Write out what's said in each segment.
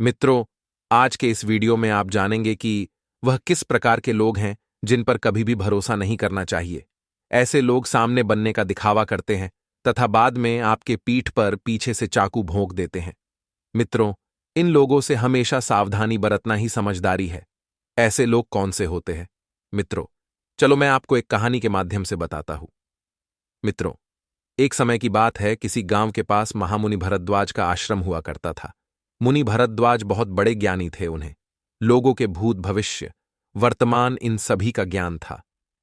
मित्रों, आज के इस वीडियो में आप जानेंगे कि वह किस प्रकार के लोग हैं जिन पर कभी भी भरोसा नहीं करना चाहिए। ऐसे लोग सामने बनने का दिखावा करते हैं तथा बाद में आपके पीठ पर पीछे से चाकू भोंक देते हैं। मित्रों, इन लोगों से हमेशा सावधानी बरतना ही समझदारी है। ऐसे लोग कौन से होते हैं? मित्रों, चलो मैं आपको एक कहानी के माध्यम से बताता हूं। मित्रों, एक समय की बात है, किसी गांव के पास महामुनि भरद्वाज का आश्रम हुआ करता था। मुनि भरद्वाज बहुत बड़े ज्ञानी थे। उन्हें लोगों के भूत भविष्य वर्तमान इन सभी का ज्ञान था।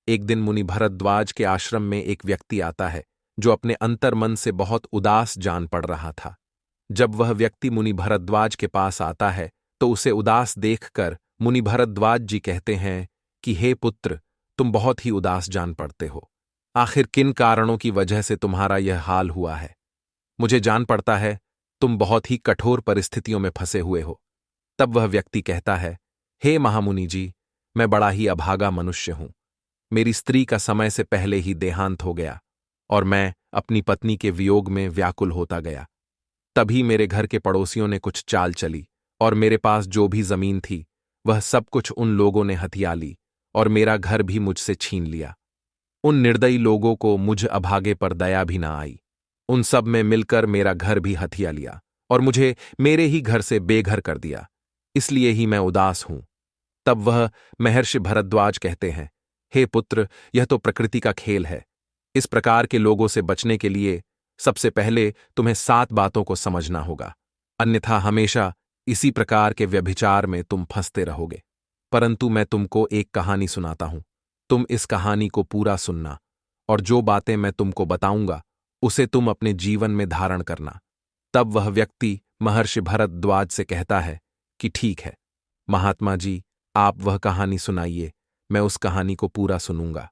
एक दिन मुनि भरद्वाज के आश्रम में एक व्यक्ति आता है जो अपने अंतर्मन से बहुत उदास जान पड़ रहा था। जब वह व्यक्ति मुनि भरद्वाज के पास आता है तो उसे उदास देखकर मुनि भरद्वाज जी कहते हैं कि हे पुत्र, तुम बहुत ही उदास जान पड़ते हो। आखिर किन कारणों की वजह से तुम्हारा यह हाल हुआ है? मुझे जान पड़ता है तुम बहुत ही कठोर परिस्थितियों में फंसे हुए हो। तब वह व्यक्ति कहता है, हे महामुनि जी, मैं बड़ा ही अभागा मनुष्य हूं। मेरी स्त्री का समय से पहले ही देहांत हो गया और मैं अपनी पत्नी के वियोग में व्याकुल होता गया। तभी मेरे घर के पड़ोसियों ने कुछ चाल चली और मेरे पास जो भी जमीन थी वह सब कुछ उन लोगों ने हथिया ली और मेरा घर भी मुझसे छीन लिया। उन निर्दयी लोगों को मुझ अभागे पर दया भी ना आई। उन सब में मिलकर मेरा घर भी हथिया लिया और मुझे मेरे ही घर से बेघर कर दिया। इसलिए ही मैं उदास हूं। तब वह महर्षि भरद्वाज कहते हैं, हे पुत्र, यह तो प्रकृति का खेल है। इस प्रकार के लोगों से बचने के लिए सबसे पहले तुम्हें 7 बातों को समझना होगा, अन्यथा हमेशा इसी प्रकार के व्यभिचार में तुम फंसते रहोगे। परंतु मैं तुमको एक कहानी सुनाता हूं। तुम इस कहानी को पूरा सुनना और जो बातें मैं तुमको बताऊंगा उसे तुम अपने जीवन में धारण करना। तब वह व्यक्ति महर्षि भरद्वाज से कहता है कि ठीक है महात्मा जी, आप वह कहानी सुनाइए, मैं उस कहानी को पूरा सुनूंगा।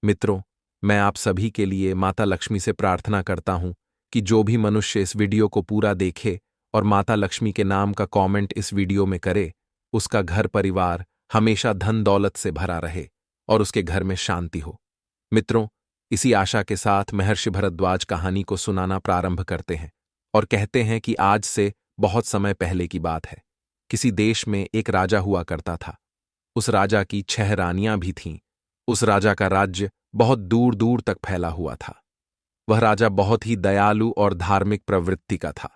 मित्रों, मैं आप सभी के लिए माता लक्ष्मी से प्रार्थना करता हूं कि जो भी मनुष्य इस वीडियो को पूरा देखे और माता लक्ष्मी के नाम का कमेंट इस वीडियो में करे, उसका घर परिवार हमेशा धन दौलत से भरा रहे और उसके घर में शांति हो। मित्रों, इसी आशा के साथ महर्षि भरद्वाज कहानी को सुनाना प्रारंभ करते हैं और कहते हैं कि आज से बहुत समय पहले की बात है। किसी देश में एक राजा हुआ करता था। उस राजा की 6 रानियां भी थीं। उस राजा का राज्य बहुत दूर दूर तक फैला हुआ था। वह राजा बहुत ही दयालु और धार्मिक प्रवृत्ति का था।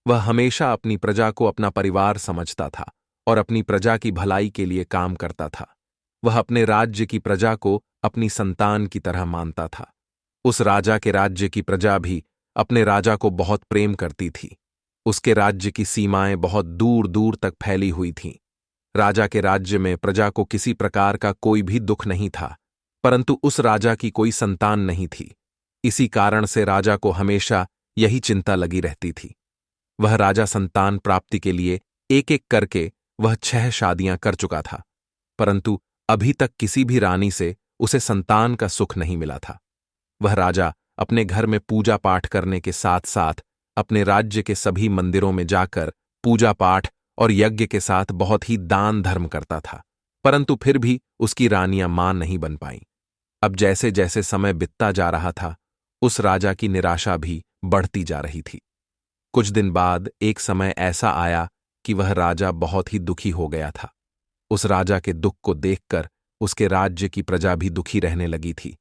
वह हमेशा अपनी प्रजा को अपना परिवार समझता था और अपनी प्रजा की भलाई के लिए काम करता था। वह अपने राज्य की प्रजा को अपनी संतान की तरह मानता था। उस राजा के राज्य की प्रजा भी अपने राजा को बहुत प्रेम करती थी। उसके राज्य की सीमाएं बहुत दूर दूर तक फैली हुई थीं। राजा के राज्य में प्रजा को किसी प्रकार का कोई भी दुख नहीं था, परंतु उस राजा की कोई संतान नहीं थी। इसी कारण से राजा को हमेशा यही चिंता लगी रहती थी। वह राजा संतान प्राप्ति के लिए एक एक करके वह 6 शादियां कर चुका था, परंतु अभी तक किसी भी रानी से उसे संतान का सुख नहीं मिला था। वह राजा अपने घर में पूजा पाठ करने के साथ साथ अपने राज्य के सभी मंदिरों में जाकर पूजा पाठ और यज्ञ के साथ बहुत ही दान धर्म करता था, परंतु फिर भी उसकी रानियां मां नहीं बन पाईं। अब जैसे जैसे समय बीतता जा रहा था, उस राजा की निराशा भी बढ़ती जा रही थी। कुछ दिन बाद एक समय ऐसा आया कि वह राजा बहुत ही दुखी हो गया था। उस राजा के दुख को देखकर उसके राज्य की प्रजा भी दुखी रहने लगी थी,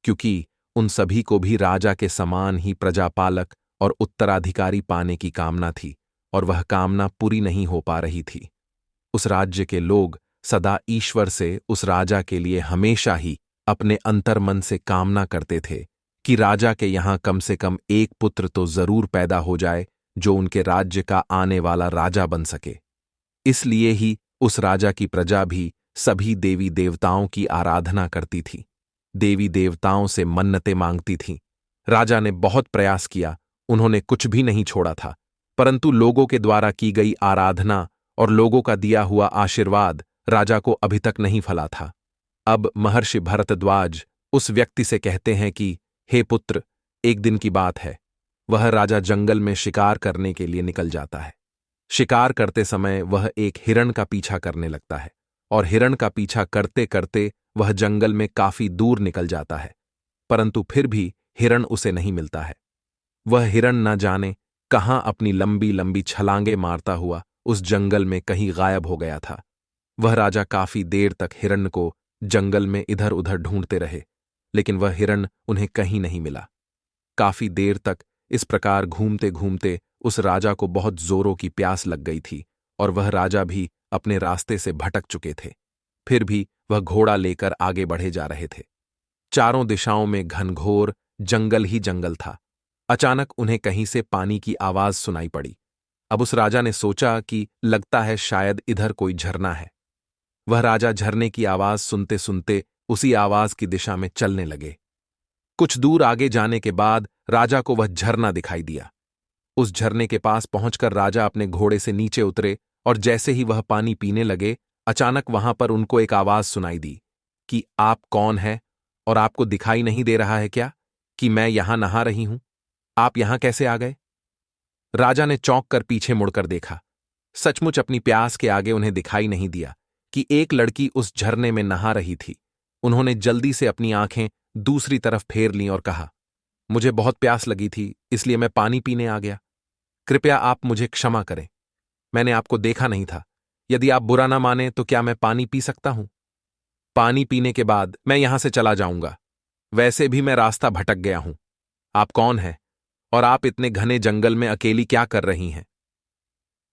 क्योंकि उन सभी को भी राजा के समान ही प्रजापालक और उत्तराधिकारी पाने की कामना थी और वह कामना पूरी नहीं हो पा रही थी। उस राज्य के लोग सदा ईश्वर से उस राजा के लिए हमेशा ही अपने अंतर्मन से कामना करते थे कि राजा के यहां कम से कम एक पुत्र तो जरूर पैदा हो जाए जो उनके राज्य का आने वाला राजा बन सके। इसलिए ही उस राजा की प्रजा भी सभी देवी देवताओं की आराधना करती थी, देवी देवताओं से मन्नतें मांगती थीं। राजा ने बहुत प्रयास किया, उन्होंने कुछ भी नहीं छोड़ा था, परंतु लोगों के द्वारा की गई आराधना और लोगों का दिया हुआ आशीर्वाद राजा को अभी तक नहीं फला था। अब महर्षि भरद्वाज उस व्यक्ति से कहते हैं कि हे पुत्र, एक दिन की बात है, वह राजा जंगल में शिकार करने के लिए निकल जाता है। शिकार करते समय वह एक हिरण का पीछा करने लगता है और हिरण का पीछा करते करते वह जंगल में काफी दूर निकल जाता है, परंतु फिर भी हिरण उसे नहीं मिलता है। वह हिरण न जाने कहां अपनी लंबी लंबी छलांगे मारता हुआ उस जंगल में कहीं गायब हो गया था। वह राजा काफी देर तक हिरण को जंगल में इधर उधर ढूंढते रहे, लेकिन वह हिरण उन्हें कहीं नहीं मिला। काफी देर तक इस प्रकार घूमते घूमते उस राजा को बहुत जोरों की प्यास लग गई थी और वह राजा भी अपने रास्ते से भटक चुके थे। फिर भी वह घोड़ा लेकर आगे बढ़े जा रहे थे। चारों दिशाओं में घनघोर जंगल ही जंगल था। अचानक उन्हें कहीं से पानी की आवाज सुनाई पड़ी। अब उस राजा ने सोचा कि लगता है शायद इधर कोई झरना है। वह राजा झरने की आवाज सुनते सुनते उसी आवाज की दिशा में चलने लगे। कुछ दूर आगे जाने के बाद राजा को वह झरना दिखाई दिया। उस झरने के पास पहुंचकर राजा अपने घोड़े से नीचे उतरे और जैसे ही वह पानी पीने लगे, अचानक वहां पर उनको एक आवाज सुनाई दी कि आप कौन हैं और आपको दिखाई नहीं दे रहा है क्या कि मैं यहां नहा रही हूं? आप यहां कैसे आ गए? राजा ने चौंक कर पीछे मुड़कर देखा। सचमुच अपनी प्यास के आगे उन्हें दिखाई नहीं दिया कि एक लड़की उस झरने में नहा रही थी। उन्होंने जल्दी से अपनी आंखें दूसरी तरफ फेर लीं और कहा, मुझे बहुत प्यास लगी थी, इसलिए मैं पानी पीने आ गया। कृपया आप मुझे क्षमा करें। मैंने आपको देखा नहीं था। यदि आप बुरा ना माने तो क्या मैं पानी पी सकता हूं? पानी पीने के बाद मैं यहां से चला जाऊंगा। वैसे भी मैं रास्ता भटक गया हूं। आप कौन हैं और आप इतने घने जंगल में अकेली क्या कर रही हैं?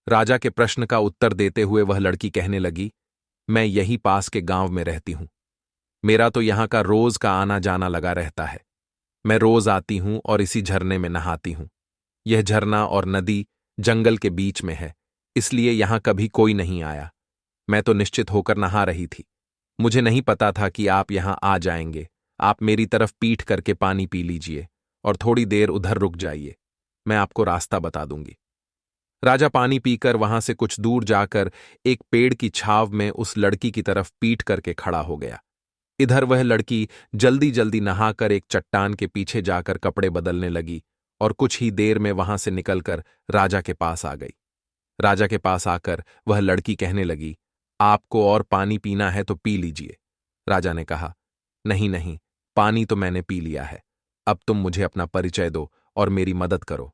राजा के प्रश्न का उत्तर देते हुए वह लड़की कहने लगी, मैं यही पास के गांव में रहती हूं। मेरा तो यहां का रोज का आना जाना लगा रहता है। मैं रोज आती हूं और इसी झरने में नहाती हूं। यह झरना और नदी जंगल के बीच में है, इसलिए यहां कभी कोई नहीं आया। मैं तो निश्चित होकर नहा रही थी। मुझे नहीं पता था कि आप यहां आ जाएंगे। आप मेरी तरफ पीठ करके पानी पी लीजिए और थोड़ी देर उधर रुक जाइए। मैं आपको रास्ता बता दूंगी। राजा पानी पीकर वहां से कुछ दूर जाकर एक पेड़ की छाव में उस लड़की की तरफ पीठ करके खड़ा हो गया। इधर वह लड़की जल्दी जल्दी नहाकर एक चट्टान के पीछे जाकर कपड़े बदलने लगी और कुछ ही देर में वहां से निकलकर राजा के पास आ गई। राजा के पास आकर वह लड़की कहने लगी, आपको और पानी पीना है तो पी लीजिए। राजा ने कहा, नहीं नहीं, पानी तो मैंने पी लिया है। अब तुम मुझे अपना परिचय दो और मेरी मदद करो।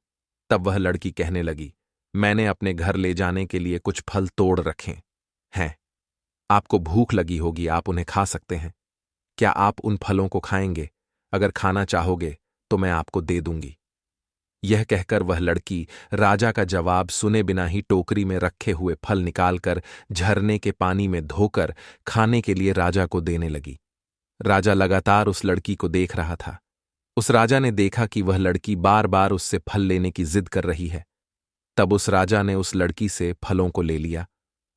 तब वह लड़की कहने लगी, मैंने अपने घर ले जाने के लिए कुछ फल तोड़ रखे हैं। आपको भूख लगी होगी, आप उन्हें खा सकते हैं। क्या आप उन फलों को खाएंगे? अगर खाना चाहोगे तो मैं आपको दे दूंगी। यह कहकर वह लड़की राजा का जवाब सुने बिना ही टोकरी में रखे हुए फल निकालकर झरने के पानी में धोकर खाने के लिए राजा को देने लगी। राजा लगातार उस लड़की को देख रहा था। उस राजा ने देखा कि वह लड़की बार बार उससे फल लेने की जिद कर रही है। तब उस राजा ने उस लड़की से फलों को ले लिया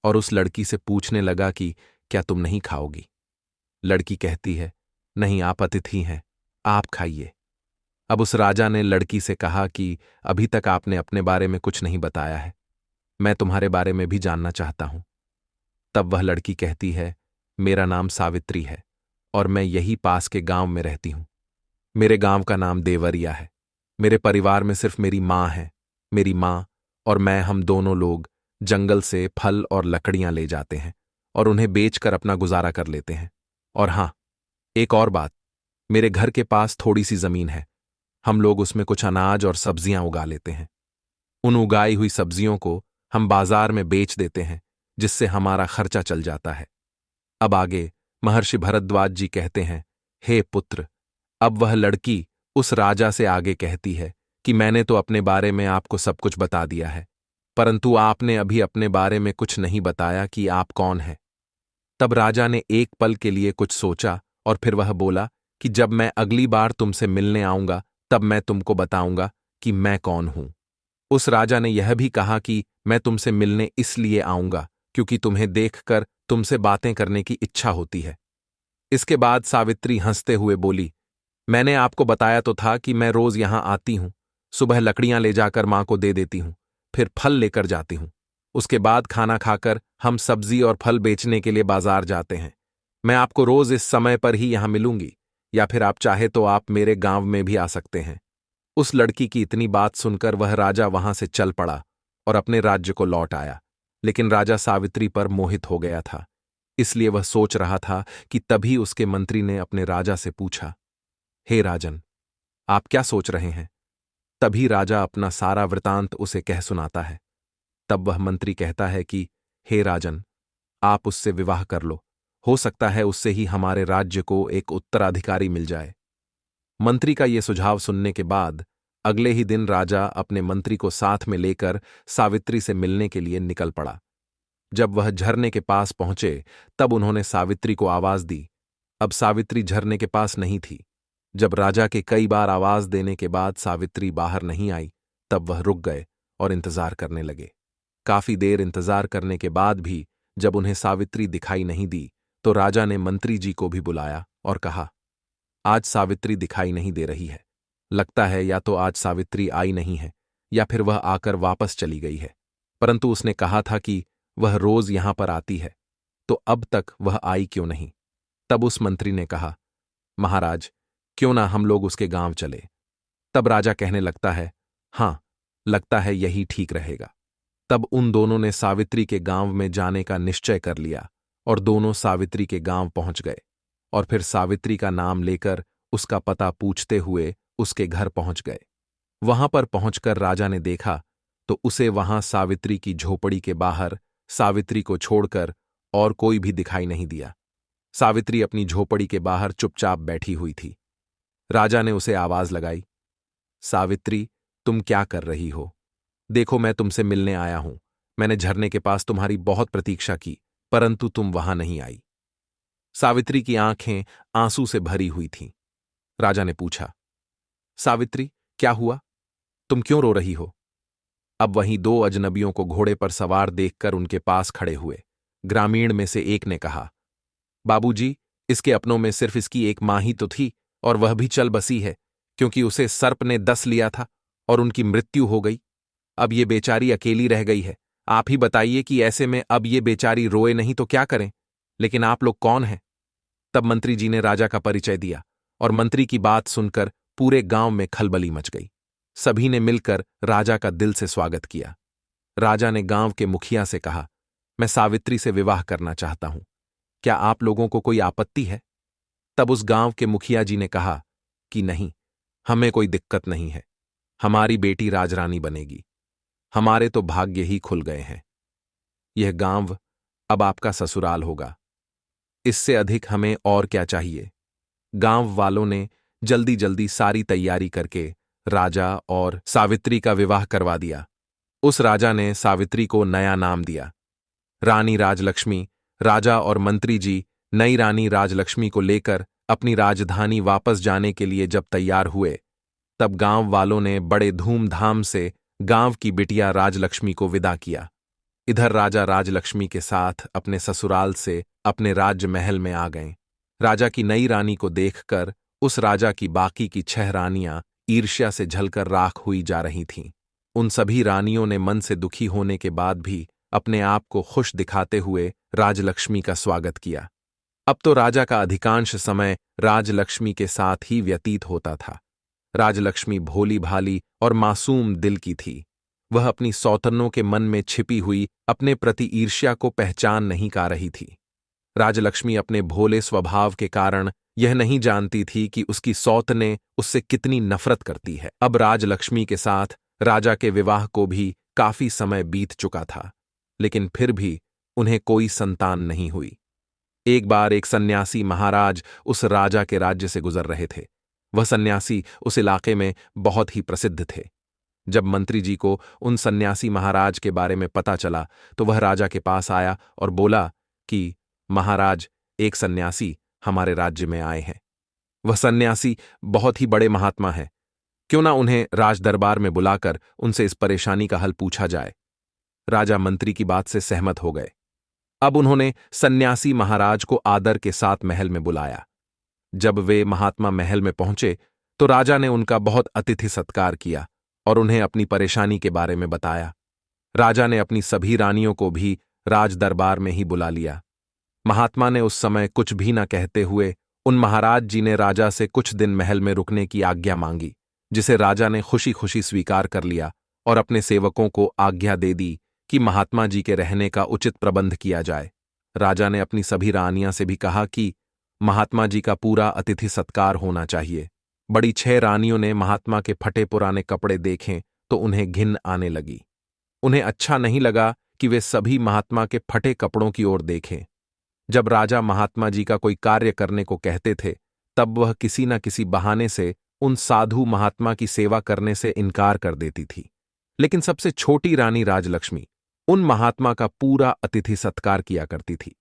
और उस लड़की से पूछने लगा कि क्या तुम नहीं खाओगी? लड़की कहती है, नहीं, आप अतिथि हैं, आप खाइए। अब उस राजा ने लड़की से कहा कि अभी तक आपने अपने बारे में कुछ नहीं बताया है। मैं तुम्हारे बारे में भी जानना चाहता हूं। तब वह लड़की कहती है, मेरा नाम सावित्री है और मैं यही पास के गांव में रहती हूं। मेरे गांव का नाम देवरिया है। मेरे परिवार में सिर्फ मेरी माँ है। मेरी माँ और मैं, हम दोनों लोग जंगल से फल और लकड़ियां ले जाते हैं और उन्हें बेचकर अपना गुजारा कर लेते हैं। और हां, एक और बात, मेरे घर के पास थोड़ी सी जमीन है। हम लोग उसमें कुछ अनाज और सब्जियां उगा लेते हैं। उन उगाई हुई सब्जियों को हम बाजार में बेच देते हैं, जिससे हमारा खर्चा चल जाता है। अब आगे महर्षि भरद्वाज जी कहते हैं, हे पुत्र, अब वह लड़की उस राजा से आगे कहती है कि मैंने तो अपने बारे में आपको सब कुछ बता दिया है, परंतु आपने अभी अपने बारे में कुछ नहीं बताया कि आप कौन हैं। तब राजा ने एक पल के लिए कुछ सोचा और फिर वह बोला कि जब मैं अगली बार तुमसे मिलने आऊंगा तब मैं तुमको बताऊंगा कि मैं कौन हूं। उस राजा ने यह भी कहा कि मैं तुमसे मिलने इसलिए आऊंगा क्योंकि तुम्हें देखकर तुमसे बातें करने की इच्छा होती है। इसके बाद सावित्री हंसते हुए बोली, मैंने आपको बताया तो था कि मैं रोज यहां आती हूं। सुबह लकड़ियां ले जाकर मां को दे देती हूं, फिर फल लेकर जाती हूं। उसके बाद खाना खाकर हम सब्जी और फल बेचने के लिए बाजार जाते हैं। मैं आपको रोज इस समय पर ही यहां मिलूंगी, या फिर आप चाहे तो आप मेरे गांव में भी आ सकते हैं। उस लड़की की इतनी बात सुनकर वह राजा वहां से चल पड़ा और अपने राज्य को लौट आया। लेकिन राजा सावित्री पर मोहित हो गया था, इसलिए वह सोच रहा था कि तभी उसके मंत्री ने अपने राजा से पूछा, हे राजन, आप क्या सोच रहे हैं? तभी राजा अपना सारा वृतांत उसे कह सुनाता है। तब वह मंत्री कहता है कि हे राजन, आप उससे विवाह कर लो, हो सकता है उससे ही हमारे राज्य को एक उत्तराधिकारी मिल जाए। मंत्री का ये सुझाव सुनने के बाद अगले ही दिन राजा अपने मंत्री को साथ में लेकर सावित्री से मिलने के लिए निकल पड़ा। जब वह झरने के पास पहुंचे तब उन्होंने सावित्री को आवाज दी। अब सावित्री झरने के पास नहीं थी। जब राजा के कई बार आवाज देने के बाद सावित्री बाहर नहीं आई तब वह रुक गए और इंतजार करने लगे। काफी देर इंतजार करने के बाद भी जब उन्हें सावित्री दिखाई नहीं दी तो राजा ने मंत्री जी को भी बुलाया और कहा, आज सावित्री दिखाई नहीं दे रही है। लगता है या तो आज सावित्री आई नहीं है या फिर वह आकर वापस चली गई है, परंतु उसने कहा था कि वह रोज यहां पर आती है, तो अब तक वह आई क्यों नहीं। तब उस मंत्री ने कहा, महाराज, क्यों ना हम लोग उसके गांव चले। तब राजा कहने लगता है, हां, लगता है यही ठीक रहेगा। तब उन दोनों ने सावित्री के गांव में जाने का निश्चय कर लिया और दोनों सावित्री के गांव पहुंच गए और फिर सावित्री का नाम लेकर उसका पता पूछते हुए उसके घर पहुंच गए। वहां पर पहुंचकर राजा ने देखा तो उसे वहां सावित्री की झोपड़ी के बाहर सावित्री को छोड़कर और कोई भी दिखाई नहीं दिया। सावित्री अपनी झोपड़ी के बाहर चुपचाप बैठी हुई थी। राजा ने उसे आवाज लगाई, सावित्री, तुम क्या कर रही हो? देखो, मैं तुमसे मिलने आया हूं। मैंने झरने के पास तुम्हारी बहुत प्रतीक्षा की, परंतु तुम वहां नहीं आई। सावित्री की आंखें आंसू से भरी हुई थीं। राजा ने पूछा, सावित्री, क्या हुआ? तुम क्यों रो रही हो? अब वहीं दो अजनबियों को घोड़े पर सवार देखकर उनके पास खड़े हुए ग्रामीण में से एक ने कहा, बाबूजी, इसके अपनों में सिर्फ इसकी एक मां ही तो थी और वह भी चल बसी है क्योंकि उसे सर्प ने डस लिया था और उनकी मृत्यु हो गई। अब ये बेचारी अकेली रह गई है। आप ही बताइए कि ऐसे में अब ये बेचारी रोए नहीं तो क्या करें? लेकिन आप लोग कौन हैं? तब मंत्री जी ने राजा का परिचय दिया और मंत्री की बात सुनकर पूरे गांव में खलबली मच गई। सभी ने मिलकर राजा का दिल से स्वागत किया। राजा ने गांव के मुखिया से कहा, मैं सावित्री से विवाह करना चाहता हूं, क्या आप लोगों को कोई आपत्ति है? तब उस गांव के मुखिया जी ने कहा कि नहीं, हमें कोई दिक्कत नहीं है। हमारी बेटी राजरानी बनेगी। हमारे तो भाग्य ही खुल गए हैं। यह गांव अब आपका ससुराल होगा। इससे अधिक हमें और क्या चाहिए? गांव वालों ने जल्दी जल्दी सारी तैयारी करके राजा और सावित्री का विवाह करवा दिया। उस राजा ने सावित्री को नया नाम दिया, रानी राजलक्ष्मी। राजा और मंत्री जी नई रानी राजलक्ष्मी को लेकर अपनी राजधानी वापस जाने के लिए जब तैयार हुए तब गांव वालों ने बड़े धूमधाम से गांव की बिटिया राजलक्ष्मी को विदा किया। इधर राजा राजलक्ष्मी के साथ अपने ससुराल से अपने राज्य महल में आ गए। राजा की नई रानी को देखकर उस राजा की बाकी की 6 रानियां ईर्ष्या से झलकर राख हुई जा रही थीं। उन सभी रानियों ने मन से दुखी होने के बाद भी अपने आप को खुश दिखाते हुए राजलक्ष्मी का स्वागत किया। अब तो राजा का अधिकांश समय राजलक्ष्मी के साथ ही व्यतीत होता था। राजलक्ष्मी भोली भाली और मासूम दिल की थी। वह अपनी सौतन्नों के मन में छिपी हुई अपने प्रति ईर्ष्या को पहचान नहीं पा रही थी। राजलक्ष्मी अपने भोले स्वभाव के कारण यह नहीं जानती थी कि उसकी सौतने उससे कितनी नफरत करती है। अब राजलक्ष्मी के साथ राजा के विवाह को भी काफी समय बीत चुका था, लेकिन फिर भी उन्हें कोई संतान नहीं हुई। एक बार एक सन्यासी महाराज उस राजा के राज्य से गुजर रहे थे। वह सन्यासी उस इलाके में बहुत ही प्रसिद्ध थे। जब मंत्री जी को उन सन्यासी महाराज के बारे में पता चला तो वह राजा के पास आया और बोला कि महाराज, एक सन्यासी हमारे राज्य में आए हैं। वह सन्यासी बहुत ही बड़े महात्मा हैं। क्यों ना उन्हें राज दरबार में बुलाकर उनसे इस परेशानी का हल पूछा जाए। राजा मंत्री की बात से सहमत हो गए। अब उन्होंने सन्यासी महाराज को आदर के साथ महल में बुलाया। जब वे महात्मा महल में पहुंचे तो राजा ने उनका बहुत अतिथि सत्कार किया और उन्हें अपनी परेशानी के बारे में बताया। राजा ने अपनी सभी रानियों को भी राज दरबार में ही बुला लिया। महात्मा ने उस समय कुछ भी न कहते हुए उन महाराज जी ने राजा से कुछ दिन महल में रुकने की आज्ञा मांगी, जिसे राजा ने खुशी खुशी स्वीकार कर लिया और अपने सेवकों को आज्ञा दे दी कि महात्मा जी के रहने का उचित प्रबंध किया जाए। राजा ने अपनी सभी रानियां से भी कहा कि महात्मा जी का पूरा अतिथि सत्कार होना चाहिए। बड़ी 6 रानियों ने महात्मा के फटे पुराने कपड़े देखें तो उन्हें घिन आने लगी। उन्हें अच्छा नहीं लगा कि वे सभी महात्मा के फटे कपड़ों की ओर देखें। जब राजा महात्मा जी का कोई कार्य करने को कहते थे, तब वह किसी न किसी बहाने से उन साधु महात्मा की सेवा करने से इनकार कर देती थी। लेकिन सबसे छोटी रानी राजलक्ष्मी उन महात्मा का पूरा अतिथि सत्कार किया करती थी।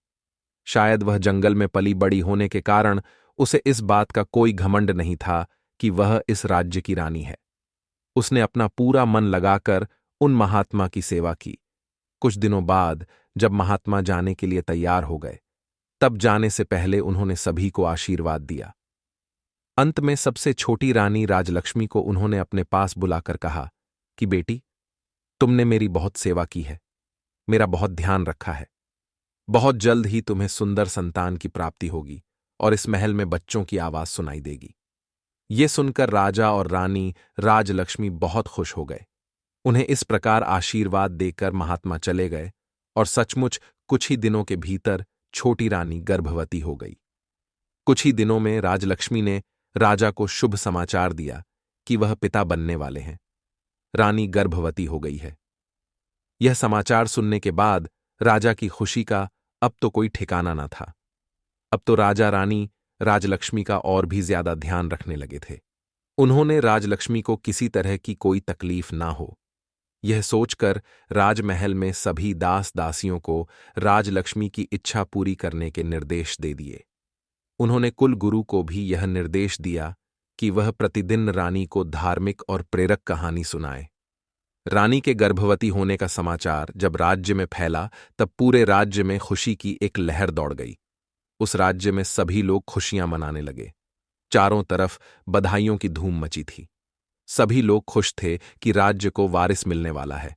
शायद वह जंगल में पली बड़ी होने के कारण उसे इस बात का कोई घमंड नहीं था कि वह इस राज्य की रानी है। उसने अपना पूरा मन लगाकर उन महात्मा की सेवा की। कुछ दिनों बाद जब महात्मा जाने के लिए तैयार हो गए, तब जाने से पहले उन्होंने सभी को आशीर्वाद दिया। अंत में सबसे छोटी रानी राजलक्ष्मी को उन्होंने अपने पास बुलाकर कहा कि बेटी, तुमने मेरी बहुत सेवा की है, मेरा बहुत ध्यान रखा है। बहुत जल्द ही तुम्हें सुंदर संतान की प्राप्ति होगी और इस महल में बच्चों की आवाज सुनाई देगी। ये सुनकर राजा और रानी राजलक्ष्मी बहुत खुश हो गए। उन्हें इस प्रकार आशीर्वाद देकर महात्मा चले गए और सचमुच कुछ ही दिनों के भीतर छोटी रानी गर्भवती हो गई। कुछ ही दिनों में राजलक्ष्मी ने राजा को शुभ समाचार दिया कि वह पिता बनने वाले हैं। रानी गर्भवती हो गई है। यह समाचार सुनने के बाद राजा की खुशी का अब तो कोई ठिकाना न था। अब तो राजा रानी राजलक्ष्मी का और भी ज्यादा ध्यान रखने लगे थे। उन्होंने राजलक्ष्मी को किसी तरह की कोई तकलीफ ना हो, यह सोचकर राजमहल में सभी दास दासियों को राजलक्ष्मी की इच्छा पूरी करने के निर्देश दे दिए। उन्होंने कुल गुरु को भी यह निर्देश दिया कि वह प्रतिदिन रानी को धार्मिक और प्रेरक कहानी सुनाए। रानी के गर्भवती होने का समाचार जब राज्य में फैला, तब पूरे राज्य में खुशी की एक लहर दौड़ गई। उस राज्य में सभी लोग खुशियां मनाने लगे। चारों तरफ बधाइयों की धूम मची थी। सभी लोग खुश थे कि राज्य को वारिस मिलने वाला है।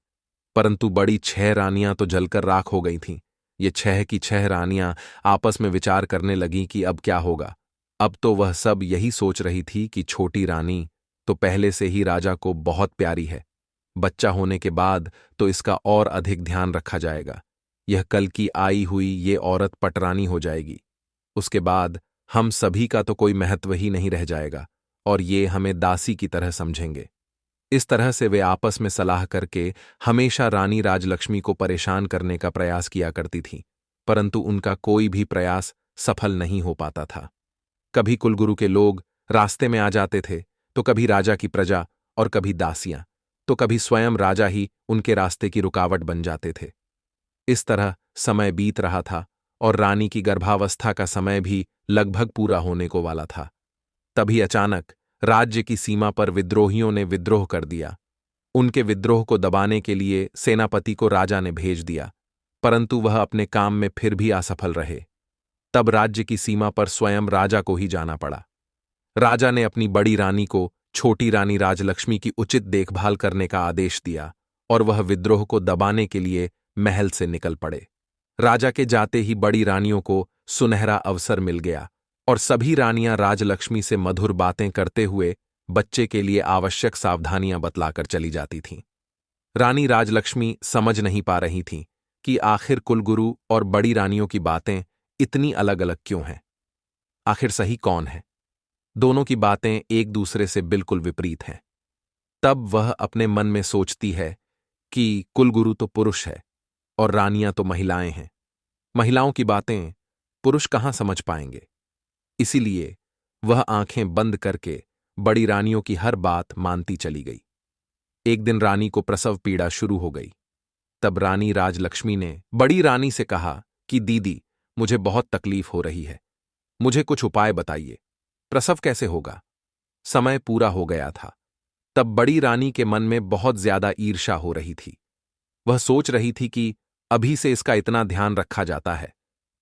परंतु बड़ी 6 रानियां तो जलकर राख हो गई थीं। ये 6 की 6 रानियां आपस में विचार करने लगीं कि अब क्या होगा। अब तो वह सब यही सोच रही थी कि छोटी रानी तो पहले से ही राजा को बहुत प्यारी है। बच्चा होने के बाद तो इसका और अधिक ध्यान रखा जाएगा। यह कल की आई हुई ये औरत पटरानी हो जाएगी। उसके बाद हम सभी का तो कोई महत्व ही नहीं रह जाएगा और ये हमें दासी की तरह समझेंगे। इस तरह से वे आपस में सलाह करके हमेशा रानी राजलक्ष्मी को परेशान करने का प्रयास किया करती थीं, परंतु उनका कोई भी प्रयास सफल नहीं हो पाता था। कभी कुलगुरु के लोग रास्ते में आ जाते थे, तो कभी राजा की प्रजा और कभी दासियां, तो कभी स्वयं राजा ही उनके रास्ते की रुकावट बन जाते थे। इस तरह समय बीत रहा था और रानी की गर्भावस्था का समय भी लगभग पूरा होने को वाला था। तभी अचानक राज्य की सीमा पर विद्रोहियों ने विद्रोह कर दिया। उनके विद्रोह को दबाने के लिए सेनापति को राजा ने भेज दिया, परंतु वह अपने काम में फिर भी असफल रहे। तब राज्य की सीमा पर स्वयं राजा को ही जाना पड़ा। राजा ने अपनी बड़ी रानी को छोटी रानी राजलक्ष्मी की उचित देखभाल करने का आदेश दिया और वह विद्रोह को दबाने के लिए महल से निकल पड़े। राजा के जाते ही बड़ी रानियों को सुनहरा अवसर मिल गया और सभी रानियां राजलक्ष्मी से मधुर बातें करते हुए बच्चे के लिए आवश्यक सावधानियां बतलाकर चली जाती थीं। रानी राजलक्ष्मी समझ नहीं पा रही थीं कि आखिर कुलगुरु और बड़ी रानियों की बातें इतनी अलग अलग क्यों हैं। आखिर सही कौन है? दोनों की बातें एक दूसरे से बिल्कुल विपरीत हैं। तब वह अपने मन में सोचती है कि कुलगुरु तो पुरुष है और रानियां तो महिलाएं हैं। महिलाओं की बातें पुरुष कहां समझ पाएंगे। इसीलिए वह आंखें बंद करके बड़ी रानियों की हर बात मानती चली गई। एक दिन रानी को प्रसव पीड़ा शुरू हो गई। तब रानी राजलक्ष्मी ने बड़ी रानी से कहा कि दीदी, मुझे बहुत तकलीफ हो रही है, मुझे कुछ उपाय बताइए। प्रसव कैसे होगा? समय पूरा हो गया था। तब बड़ी रानी के मन में बहुत ज्यादा ईर्ष्या हो रही थी। वह सोच रही थी कि अभी से इसका इतना ध्यान रखा जाता है,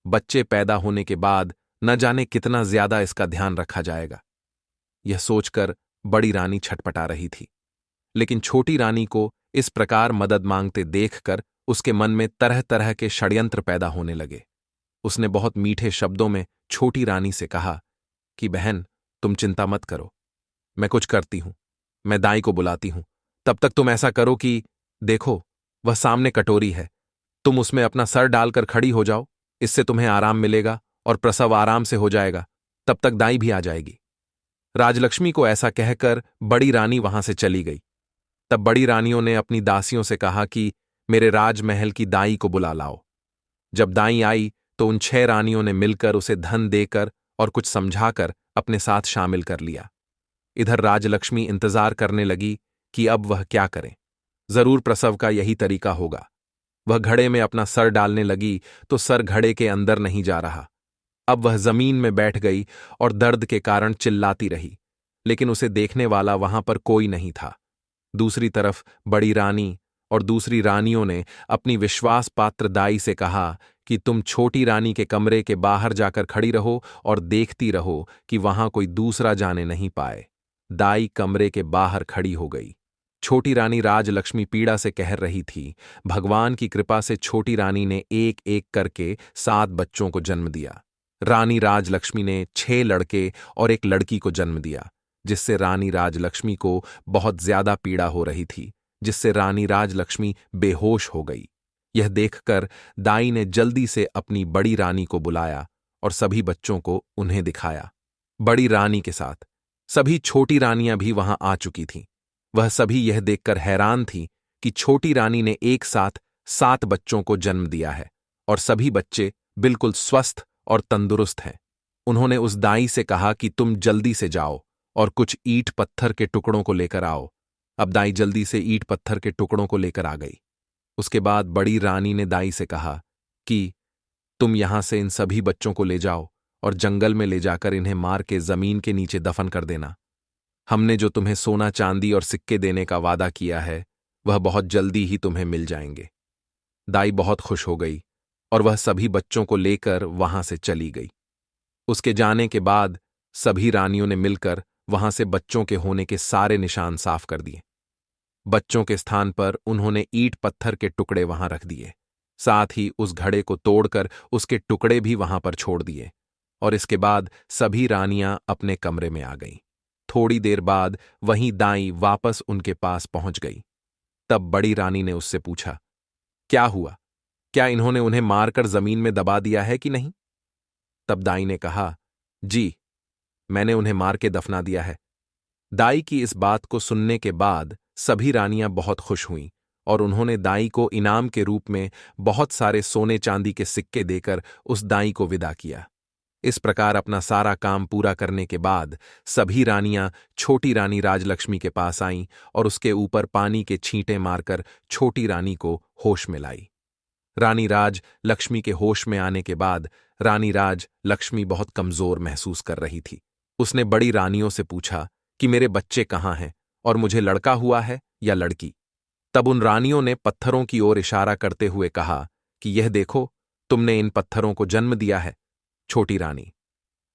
बच्चे पैदा होने के बाद न जाने कितना ज्यादा इसका ध्यान रखा जाएगा। यह सोचकर बड़ी रानी छटपटा रही थी, लेकिन छोटी रानी को इस प्रकार मदद मांगते देखकर उसके मन में तरह तरह के षड्यंत्र पैदा होने लगे। उसने बहुत मीठे शब्दों में छोटी रानी से कहा कि बहन, तुम चिंता मत करो, मैं कुछ करती हूं, मैं दाई को बुलाती हूं। तब तक तुम ऐसा करो कि देखो, वह सामने कटोरी है, तुम उसमें अपना सर डालकर खड़ी हो जाओ, इससे तुम्हें आराम मिलेगा और प्रसव आराम से हो जाएगा। तब तक दाई भी आ जाएगी। राजलक्ष्मी को ऐसा कहकर बड़ी रानी वहां से चली गई। तब बड़ी रानियों ने अपनी दासियों से कहा कि मेरे राजमहल की दाई को बुला लाओ। जब दाई आई तो उन 6 रानियों ने मिलकर उसे धन देकर और कुछ समझाकर अपने साथ शामिल कर लिया। इधर राजलक्ष्मी इंतजार करने लगी कि अब वह क्या करे। जरूर प्रसव का यही तरीका होगा। वह घड़े में अपना सर डालने लगी तो सर घड़े के अंदर नहीं जा रहा। अब वह जमीन में बैठ गई और दर्द के कारण चिल्लाती रही, लेकिन उसे देखने वाला वहां पर कोई नहीं था। दूसरी तरफ बड़ी रानी और दूसरी रानियों ने अपनी विश्वास पात्र दाई से कहा कि तुम छोटी रानी के कमरे के बाहर जाकर खड़ी रहो और देखती रहो कि वहां कोई दूसरा जाने नहीं पाए। दाई कमरे के बाहर खड़ी हो गई। छोटी रानी राजलक्ष्मी पीड़ा से कह रही थी। भगवान की कृपा से छोटी रानी ने एक एक करके 7 बच्चों को जन्म दिया। रानी राजलक्ष्मी ने 6 लड़के और एक लड़की को जन्म दिया, जिससे रानी राजलक्ष्मी को बहुत ज्यादा पीड़ा हो रही थी, जिससे रानी राजलक्ष्मी बेहोश हो गई। यह देखकर दाई ने जल्दी से अपनी बड़ी रानी को बुलाया और सभी बच्चों को उन्हें दिखाया। बड़ी रानी के साथ सभी छोटी रानियां भी वहां आ चुकी थीं। वह सभी यह देखकर हैरान थी कि छोटी रानी ने एक साथ 7 बच्चों को जन्म दिया है और सभी बच्चे बिल्कुल स्वस्थ और तंदुरुस्त हैं। उन्होंने उस दाई से कहा कि तुम जल्दी से जाओ और कुछ ईंट पत्थर के टुकड़ों को लेकर आओ। अब दाई जल्दी से ईंट पत्थर के टुकड़ों को लेकर आ गई। उसके बाद बड़ी रानी ने दाई से कहा कि तुम यहां से इन सभी बच्चों को ले जाओ और जंगल में ले जाकर इन्हें मार के जमीन के नीचे दफन कर देना। हमने जो तुम्हें सोना चांदी और सिक्के देने का वादा किया है वह बहुत जल्दी ही तुम्हें मिल जाएंगे। दाई बहुत खुश हो गई और वह सभी बच्चों को लेकर वहां से चली गई। उसके जाने के बाद सभी रानियों ने मिलकर वहां से बच्चों के होने के सारे निशान साफ कर दिए। बच्चों के स्थान पर उन्होंने ईंट पत्थर के टुकड़े वहां रख दिए। साथ ही उस घड़े को तोड़कर उसके टुकड़े भी वहां पर छोड़ दिए और इसके बाद सभी रानियां अपने कमरे में आ गईं। थोड़ी देर बाद वहीं दाई वापस उनके पास पहुंच गई। तब बड़ी रानी ने उससे पूछा, क्या हुआ? क्या इन्होंने उन्हें मारकर जमीन में दबा दिया है कि नहीं? तब दाई ने कहा, जी, मैंने उन्हें मार के दफना दिया है। दाई की इस बात को सुनने के बाद सभी रानियां बहुत खुश हुईं और उन्होंने दाई को इनाम के रूप में बहुत सारे सोने चांदी के सिक्के देकर उस दाई को विदा किया। इस प्रकार अपना सारा काम पूरा करने के बाद सभी रानियां छोटी रानी राजलक्ष्मी के पास आईं और उसके ऊपर पानी के छींटे मारकर छोटी रानी को होश में लाई। रानी राज लक्ष्मी के होश में आने के बाद रानी राज लक्ष्मी बहुत कमजोर महसूस कर रही थी। उसने बड़ी रानियों से पूछा कि मेरे बच्चे कहाँ हैं और मुझे लड़का हुआ है या लड़की? तब उन रानियों ने पत्थरों की ओर इशारा करते हुए कहा कि यह देखो, तुमने इन पत्थरों को जन्म दिया है। छोटी रानी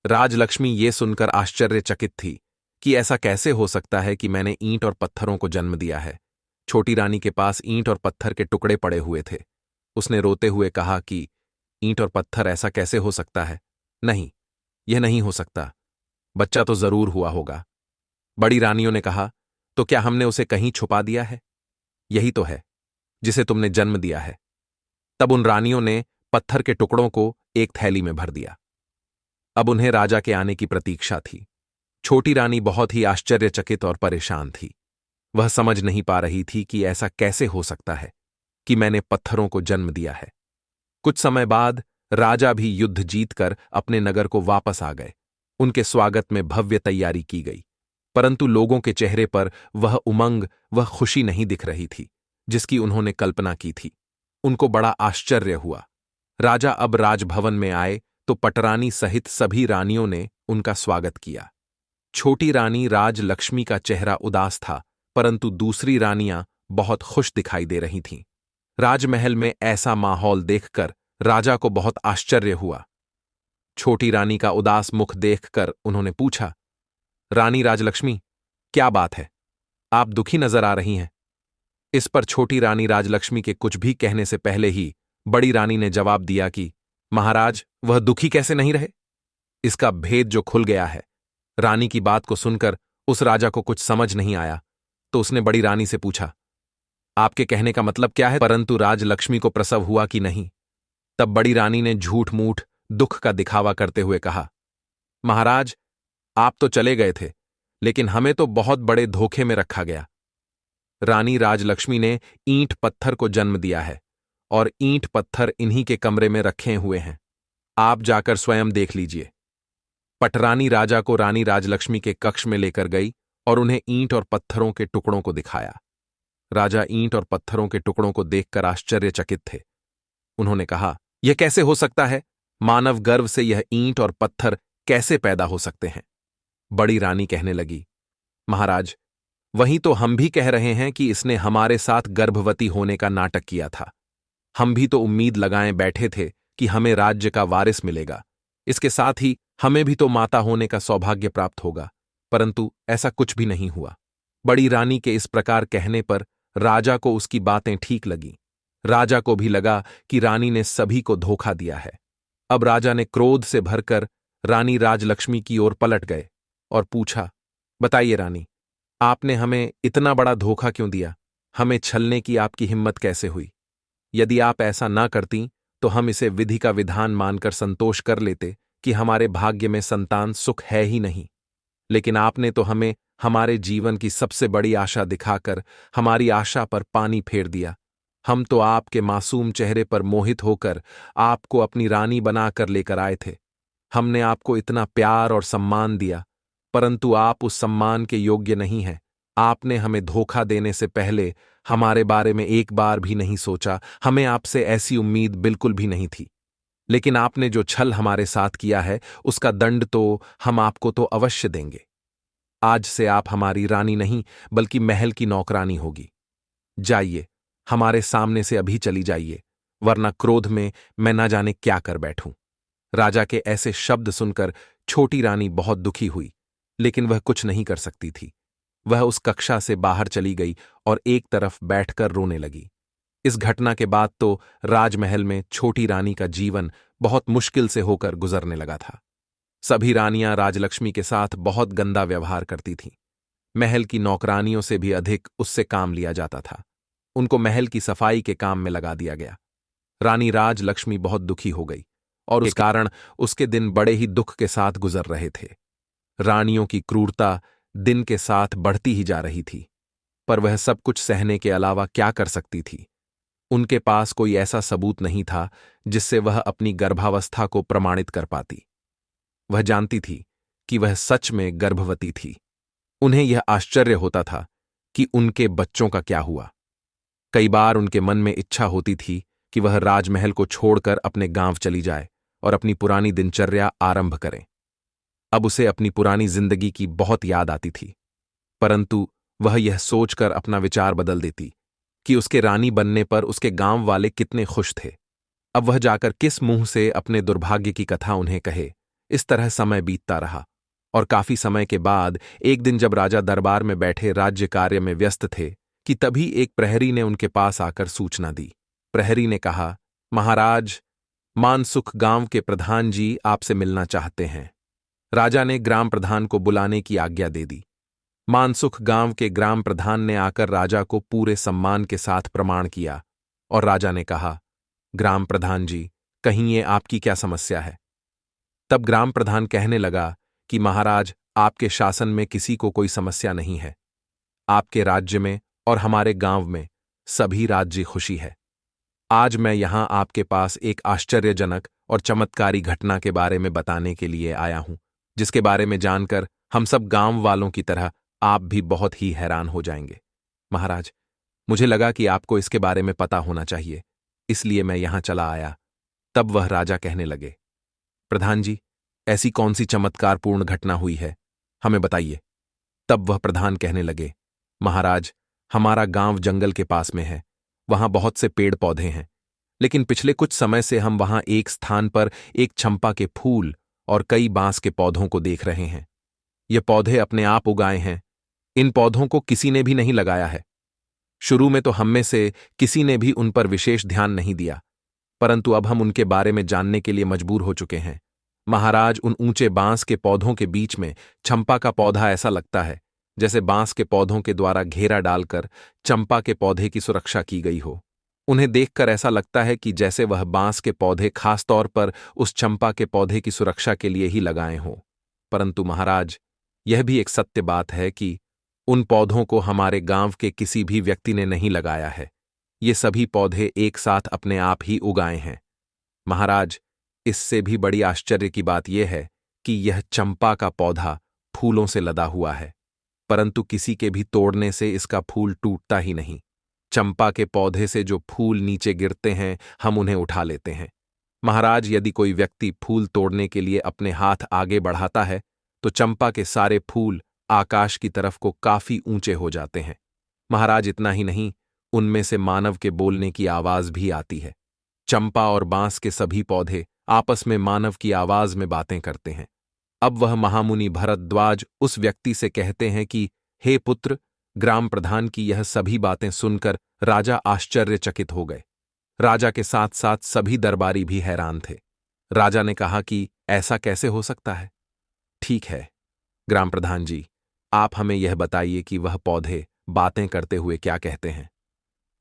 राजलक्ष्मी ये सुनकर आश्चर्यचकित थी कि ऐसा कैसे हो सकता है कि मैंने ईंट और पत्थरों को जन्म दिया है। छोटी रानी के पास ईंट और पत्थर के टुकड़े पड़े हुए थे। उसने रोते हुए कहा कि ईंट और पत्थर, ऐसा कैसे हो सकता है? नहीं, यह नहीं हो सकता। बच्चा तो जरूर हुआ होगा। बड़ी रानियों ने कहा, तो क्या हमने उसे कहीं छुपा दिया है? यही तो है जिसे तुमने जन्म दिया है। तब उन रानियों ने पत्थर के टुकड़ों को एक थैली में भर दिया। अब उन्हें राजा के आने की प्रतीक्षा थी। छोटी रानी बहुत ही आश्चर्यचकित और परेशान थी। वह समझ नहीं पा रही थी कि ऐसा कैसे हो सकता है कि मैंने पत्थरों को जन्म दिया है। कुछ समय बाद राजा भी युद्ध जीतकर अपने नगर को वापस आ गए। उनके स्वागत में भव्य तैयारी की गई, परंतु लोगों के चेहरे पर वह उमंग, वह खुशी नहीं दिख रही थी जिसकी उन्होंने कल्पना की थी। उनको बड़ा आश्चर्य हुआ। राजा अब राजभवन में आए तो पटरानी सहित सभी रानियों ने उनका स्वागत किया। छोटी रानी राजलक्ष्मी का चेहरा उदास था, परंतु दूसरी रानियां बहुत खुश दिखाई दे रही थीं। राजमहल में ऐसा माहौल देखकर राजा को बहुत आश्चर्य हुआ। छोटी रानी का उदास मुख देखकर उन्होंने पूछा, रानी राजलक्ष्मी, क्या बात है? आप दुखी नजर आ रही हैं। इस पर छोटी रानी राजलक्ष्मी के कुछ भी कहने से पहले ही बड़ी रानी ने जवाब दिया कि महाराज, वह दुखी कैसे नहीं रहे? इसका भेद जो खुल गया है। रानी की बात को सुनकर उस राजा को कुछ समझ नहीं आया, तो उसने बड़ी रानी से पूछा, आपके कहने का मतलब क्या है? परंतु राजलक्ष्मी को प्रसव हुआ कि नहीं? तब बड़ी रानी ने झूठ मूठ दुख का दिखावा करते हुए कहा, महाराज, आप तो चले गए थे, लेकिन हमें तो बहुत बड़े धोखे में रखा गया। रानी राजलक्ष्मी ने ईंट पत्थर को जन्म दिया है और ईंट पत्थर इन्हीं के कमरे में रखे हुए हैं। आप जाकर स्वयं देख लीजिए। पटरानी राजा को रानी राजलक्ष्मी के कक्ष में लेकर गई और उन्हें ईंट और पत्थरों के टुकड़ों को दिखाया। राजा ईंट और पत्थरों के टुकड़ों को देखकर आश्चर्यचकित थे। उन्होंने कहा, यह कैसे हो सकता है? मानव गर्भ से यह ईंट और पत्थर कैसे पैदा हो सकते हैं? बड़ी रानी कहने लगी, महाराज, वहीं तो हम भी कह रहे हैं कि इसने हमारे साथ गर्भवती होने का नाटक किया था। हम भी तो उम्मीद लगाए बैठे थे कि हमें राज्य का वारिस मिलेगा, इसके साथ ही हमें भी तो माता होने का सौभाग्य प्राप्त होगा, परंतु ऐसा कुछ भी नहीं हुआ। बड़ी रानी के इस प्रकार कहने पर राजा को उसकी बातें ठीक लगीं। राजा को भी लगा कि रानी ने सभी को धोखा दिया है। अब राजा ने क्रोध से भरकर रानी राजलक्ष्मी की ओर पलट गए और पूछा, बताइए रानी, आपने हमें इतना बड़ा धोखा क्यों दिया? हमें छलने की आपकी हिम्मत कैसे हुई? यदि आप ऐसा ना करती तो हम इसे विधि का विधान मानकर संतोष कर लेते कि हमारे भाग्य में संतान सुख है ही नहीं। लेकिन आपने तो हमें हमारे जीवन की सबसे बड़ी आशा दिखाकर हमारी आशा पर पानी फेर दिया। हम तो आपके मासूम चेहरे पर मोहित होकर आपको अपनी रानी बनाकर लेकर आए थे। हमने आपको इतना प्यार और सम्मान दिया, परंतु आप उस सम्मान के योग्य नहीं हैं। आपने हमें धोखा देने से पहले हमारे बारे में एक बार भी नहीं सोचा। हमें आपसे ऐसी उम्मीद बिल्कुल भी नहीं थी। लेकिन आपने जो छल हमारे साथ किया है, उसका दंड तो हम आपको तो अवश्य देंगे। आज से आप हमारी रानी नहीं बल्कि महल की नौकरानी होगी। जाइए, हमारे सामने से अभी चली जाइए, वरना क्रोध में मैं ना जाने क्या कर बैठूं। राजा के ऐसे शब्द सुनकर छोटी रानी बहुत दुखी हुई, लेकिन वह कुछ नहीं कर सकती थी। वह उस कक्षा से बाहर चली गई और एक तरफ बैठकर रोने लगी। इस घटना के बाद तो राजमहल में छोटी रानी का जीवन बहुत मुश्किल से होकर गुजरने लगा था। सभी रानियां राजलक्ष्मी के साथ बहुत गंदा व्यवहार करती थीं। महल की नौकरानियों से भी अधिक उससे काम लिया जाता था। उनको महल की सफाई के काम में लगा दिया गया। रानी राजलक्ष्मी बहुत दुखी हो गई और उस कारण उसके दिन बड़े ही दुख के साथ गुजर रहे थे। रानियों की क्रूरता दिन के साथ बढ़ती ही जा रही थी, पर वह सब कुछ सहने के अलावा क्या कर सकती थी? उनके पास कोई ऐसा सबूत नहीं था जिससे वह अपनी गर्भावस्था को प्रमाणित कर पाती। वह जानती थी कि वह सच में गर्भवती थी। उन्हें यह आश्चर्य होता था कि उनके बच्चों का क्या हुआ। कई बार उनके मन में इच्छा होती थी कि वह राजमहल को छोड़कर अपने गांव चली जाए और अपनी पुरानी दिनचर्या आरंभ करें। अब उसे अपनी पुरानी जिंदगी की बहुत याद आती थी, परंतु वह यह सोचकर अपना विचार बदल देती कि उसके रानी बनने पर उसके गांव वाले कितने खुश थे। अब वह जाकर किस मुंह से अपने दुर्भाग्य की कथा उन्हें कहे। इस तरह समय बीतता रहा और काफी समय के बाद एक दिन जब राजा दरबार में बैठे राज्य कार्य में व्यस्त थे कि तभी एक प्रहरी ने उनके पास आकर सूचना दी। प्रहरी ने कहा, महाराज, मानसुख गांव के प्रधान जी आपसे मिलना चाहते हैं। राजा ने ग्राम प्रधान को बुलाने की आज्ञा दे दी। मानसुख गांव के ग्राम प्रधान ने आकर राजा को पूरे सम्मान के साथ प्रणाम किया और राजा ने कहा, ग्राम प्रधान जी, कहिए आपकी क्या समस्या है? तब ग्राम प्रधान कहने लगा कि महाराज, आपके शासन में किसी को कोई समस्या नहीं है। आपके राज्य में और हमारे गांव में सभी राज्य खुशी है। आज मैं यहां आपके पास एक आश्चर्यजनक और चमत्कारी घटना के बारे में बताने के लिए आया हूं, जिसके बारे में जानकर हम सब गांव वालों की तरह आप भी बहुत ही हैरान हो जाएंगे। महाराज, मुझे लगा कि आपको इसके बारे में पता होना चाहिए, इसलिए मैं यहां चला आया। तब वह राजा कहने लगे, प्रधान जी, ऐसी कौन सी चमत्कारपूर्ण घटना हुई है, हमें बताइए। तब वह प्रधान कहने लगे, महाराज, हमारा गांव जंगल के पास में है। वहां बहुत से पेड़ पौधे हैं, लेकिन पिछले कुछ समय से हम वहां एक स्थान पर एक चंपा के फूल और कई बांस के पौधों को देख रहे हैं। ये पौधे अपने आप उगाए हैं। इन पौधों को किसी ने भी नहीं लगाया है। शुरू में तो हम में से किसी ने भी उन पर विशेष ध्यान नहीं दिया, परंतु अब हम उनके बारे में जानने के लिए मजबूर हो चुके हैं। महाराज, उन ऊंचे बांस के पौधों के बीच में चंपा का पौधा ऐसा लगता है जैसे बांस के पौधों के द्वारा घेरा डालकर चंपा के पौधे की सुरक्षा की गई हो। उन्हें देखकर ऐसा लगता है कि जैसे वह बांस के पौधे खास तौर पर उस चंपा के पौधे की सुरक्षा के लिए ही लगाए हों। परंतु महाराज, यह भी एक सत्य बात है कि उन पौधों को हमारे गांव के किसी भी व्यक्ति ने नहीं लगाया है। ये सभी पौधे एक साथ अपने आप ही उगाए हैं। महाराज, इससे भी बड़ी आश्चर्य की बात यह है कि यह चंपा का पौधा फूलों से लदा हुआ है, परंतु किसी के भी तोड़ने से इसका फूल टूटता ही नहीं। चंपा के पौधे से जो फूल नीचे गिरते हैं, हम उन्हें उठा लेते हैं। महाराज, यदि कोई व्यक्ति फूल तोड़ने के लिए अपने हाथ आगे बढ़ाता है तो चंपा के सारे फूल आकाश की तरफ को काफी ऊंचे हो जाते हैं। महाराज, इतना ही नहीं, उनमें से मानव के बोलने की आवाज भी आती है। चंपा और बांस के सभी पौधे आपस में मानव की आवाज में बातें करते हैं। अब वह महामुनि भरद्वाज उस व्यक्ति से कहते हैं कि हे पुत्र, ग्राम प्रधान की यह सभी बातें सुनकर राजा आश्चर्यचकित हो गए। राजा के साथ साथ सभी दरबारी भी हैरान थे। राजा ने कहा कि ऐसा कैसे हो सकता है? ठीक है ग्राम प्रधान जी, आप हमें यह बताइए कि वह पौधे बातें करते हुए क्या कहते हैं।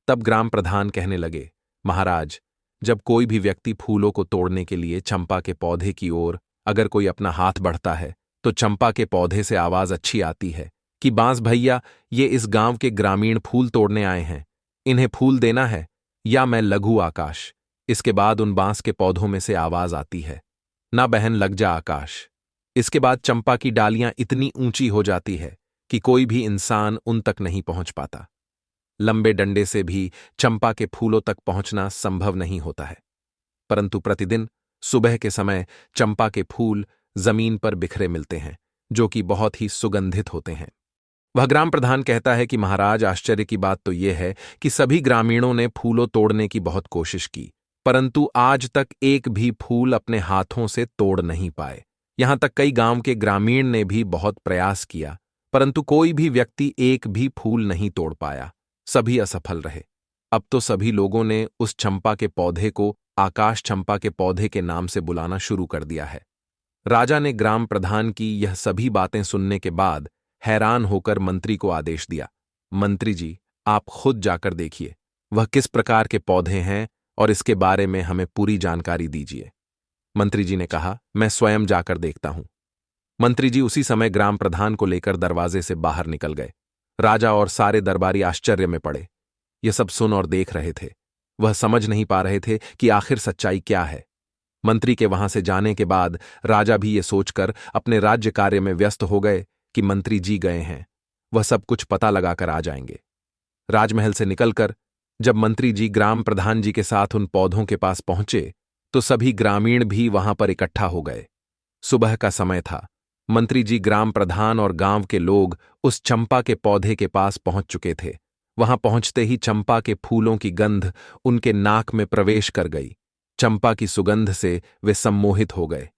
तब ग्राम प्रधान कहने लगे, महाराज, जब कोई भी व्यक्ति फूलों को तोड़ने के लिए चंपा के पौधे की ओर अगर कोई अपना हाथ बढ़ता है तो चंपा के पौधे से आवाज अच्छी आती है कि बांस भैया, ये इस गांव के ग्रामीण फूल तोड़ने आए हैं, इन्हें फूल देना है या मैं लघु आकाश। इसके बाद उन बांस के पौधों में से आवाज आती है, ना बहन लग जा आकाश। इसके बाद चंपा की डालियां इतनी ऊंची हो जाती है कि कोई भी इंसान उन तक नहीं पहुंच पाता। लंबे डंडे से भी चंपा के फूलों तक पहुंचना संभव नहीं होता है, परंतु प्रतिदिन सुबह के समय चंपा के फूल जमीन पर बिखरे मिलते हैं, जो कि बहुत ही सुगंधित होते हैं। वह ग्राम प्रधान कहता है कि महाराज, आश्चर्य की बात तो यह है कि सभी ग्रामीणों ने फूलों तोड़ने की बहुत कोशिश की, परंतु आज तक एक भी फूल अपने हाथों से तोड़ नहीं पाए। यहां तक कई गांव के ग्रामीण ने भी बहुत प्रयास किया, परंतु कोई भी व्यक्ति एक भी फूल नहीं तोड़ पाया। सभी असफल रहे। अब तो सभी लोगों ने उस चंपा के पौधे को आकाश चंपा के पौधे के नाम से बुलाना शुरू कर दिया है। राजा ने ग्राम प्रधान की यह सभी बातें सुनने के बाद हैरान होकर मंत्री को आदेश दिया, मंत्री जी, आप खुद जाकर देखिए वह किस प्रकार के पौधे हैं और इसके बारे में हमें पूरी जानकारी दीजिए। मंत्री जी ने कहा, मैं स्वयं जाकर देखता हूं। मंत्री जी उसी समय ग्राम प्रधान को लेकर दरवाजे से बाहर निकल गए। राजा और सारे दरबारी आश्चर्य में पड़े। ये सब सुन और देख रहे थे। वह समझ नहीं पा रहे थे कि आखिर सच्चाई क्या है। मंत्री के वहां से जाने के बाद राजा भी ये सोचकर अपने राज्य कार्य में व्यस्त हो गए कि मंत्री जी गए हैं, वह सब कुछ पता लगाकर आ जाएंगे। राजमहल से निकलकर जब मंत्री जी ग्राम प्रधान जी के साथ उन पौधों के पास पहुंचे तो सभी ग्रामीण भी वहां पर इकट्ठा हो गए। सुबह का समय था। मंत्री जी, ग्राम प्रधान और गांव के लोग उस चंपा के पौधे के पास पहुंच चुके थे। वहां पहुंचते ही चंपा के फूलों की गंध उनके नाक में प्रवेश कर गई। चंपा की सुगंध से वे सम्मोहित हो गए।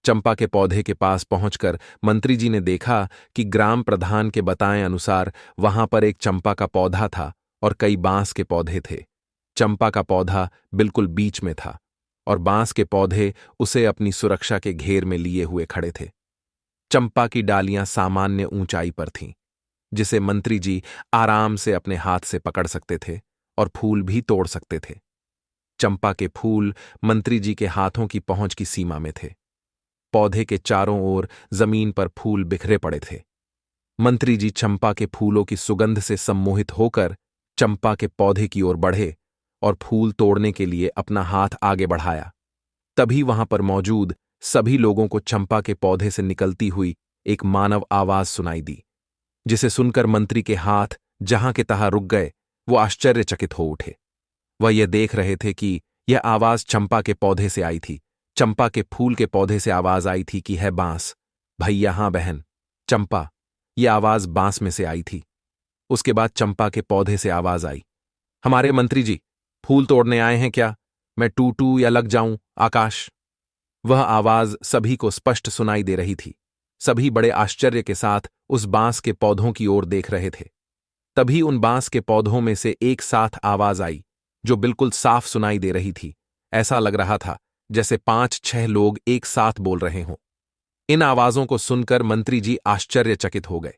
चंपा के पौधे के पास पहुंचकर मंत्री जी ने देखा कि ग्राम प्रधान के बताए अनुसार वहां पर एक चंपा का पौधा था और कई बांस के पौधे थे। चंपा का पौधा बिल्कुल बीच में था और बांस के पौधे उसे अपनी सुरक्षा के घेर में लिए हुए खड़े थे। चंपा की डालियां सामान्य ऊंचाई पर थीं, जिसे मंत्री जी आराम से अपने हाथ से पकड़ सकते थे और फूल भी तोड़ सकते थे। चंपा के फूल मंत्री जी के हाथों की पहुंच की सीमा में थे। पौधे के चारों ओर जमीन पर फूल बिखरे पड़े थे। मंत्री जी चंपा के फूलों की सुगंध से सम्मोहित होकर चंपा के पौधे की ओर बढ़े और फूल तोड़ने के लिए अपना हाथ आगे बढ़ाया। तभी वहां पर मौजूद सभी लोगों को चंपा के पौधे से निकलती हुई एक मानव आवाज सुनाई दी, जिसे सुनकर मंत्री के हाथ जहां के तहां रुक गए। वो आश्चर्यचकित हो उठे। वह यह देख रहे थे कि यह आवाज चंपा के पौधे से आई थी। चंपा के फूल के पौधे से आवाज आई थी कि है बांस भैया, हां बहन चंपा। यह आवाज बांस में से आई थी। उसके बाद चंपा के पौधे से आवाज आई, हमारे मंत्री जी फूल तोड़ने आए हैं क्या? मैं टूटू या लग जाऊं आकाश? वह आवाज सभी को स्पष्ट सुनाई दे रही थी। सभी बड़े आश्चर्य के साथ उस बांस के पौधों की ओर देख रहे थे। तभी उन बांस के पौधों में से एक साथ आवाज आई, जो बिल्कुल साफ सुनाई दे रही थी। ऐसा लग रहा था जैसे 5-6 लोग एक साथ बोल रहे हों। इन आवाजों को सुनकर मंत्री जी आश्चर्यचकित हो गए।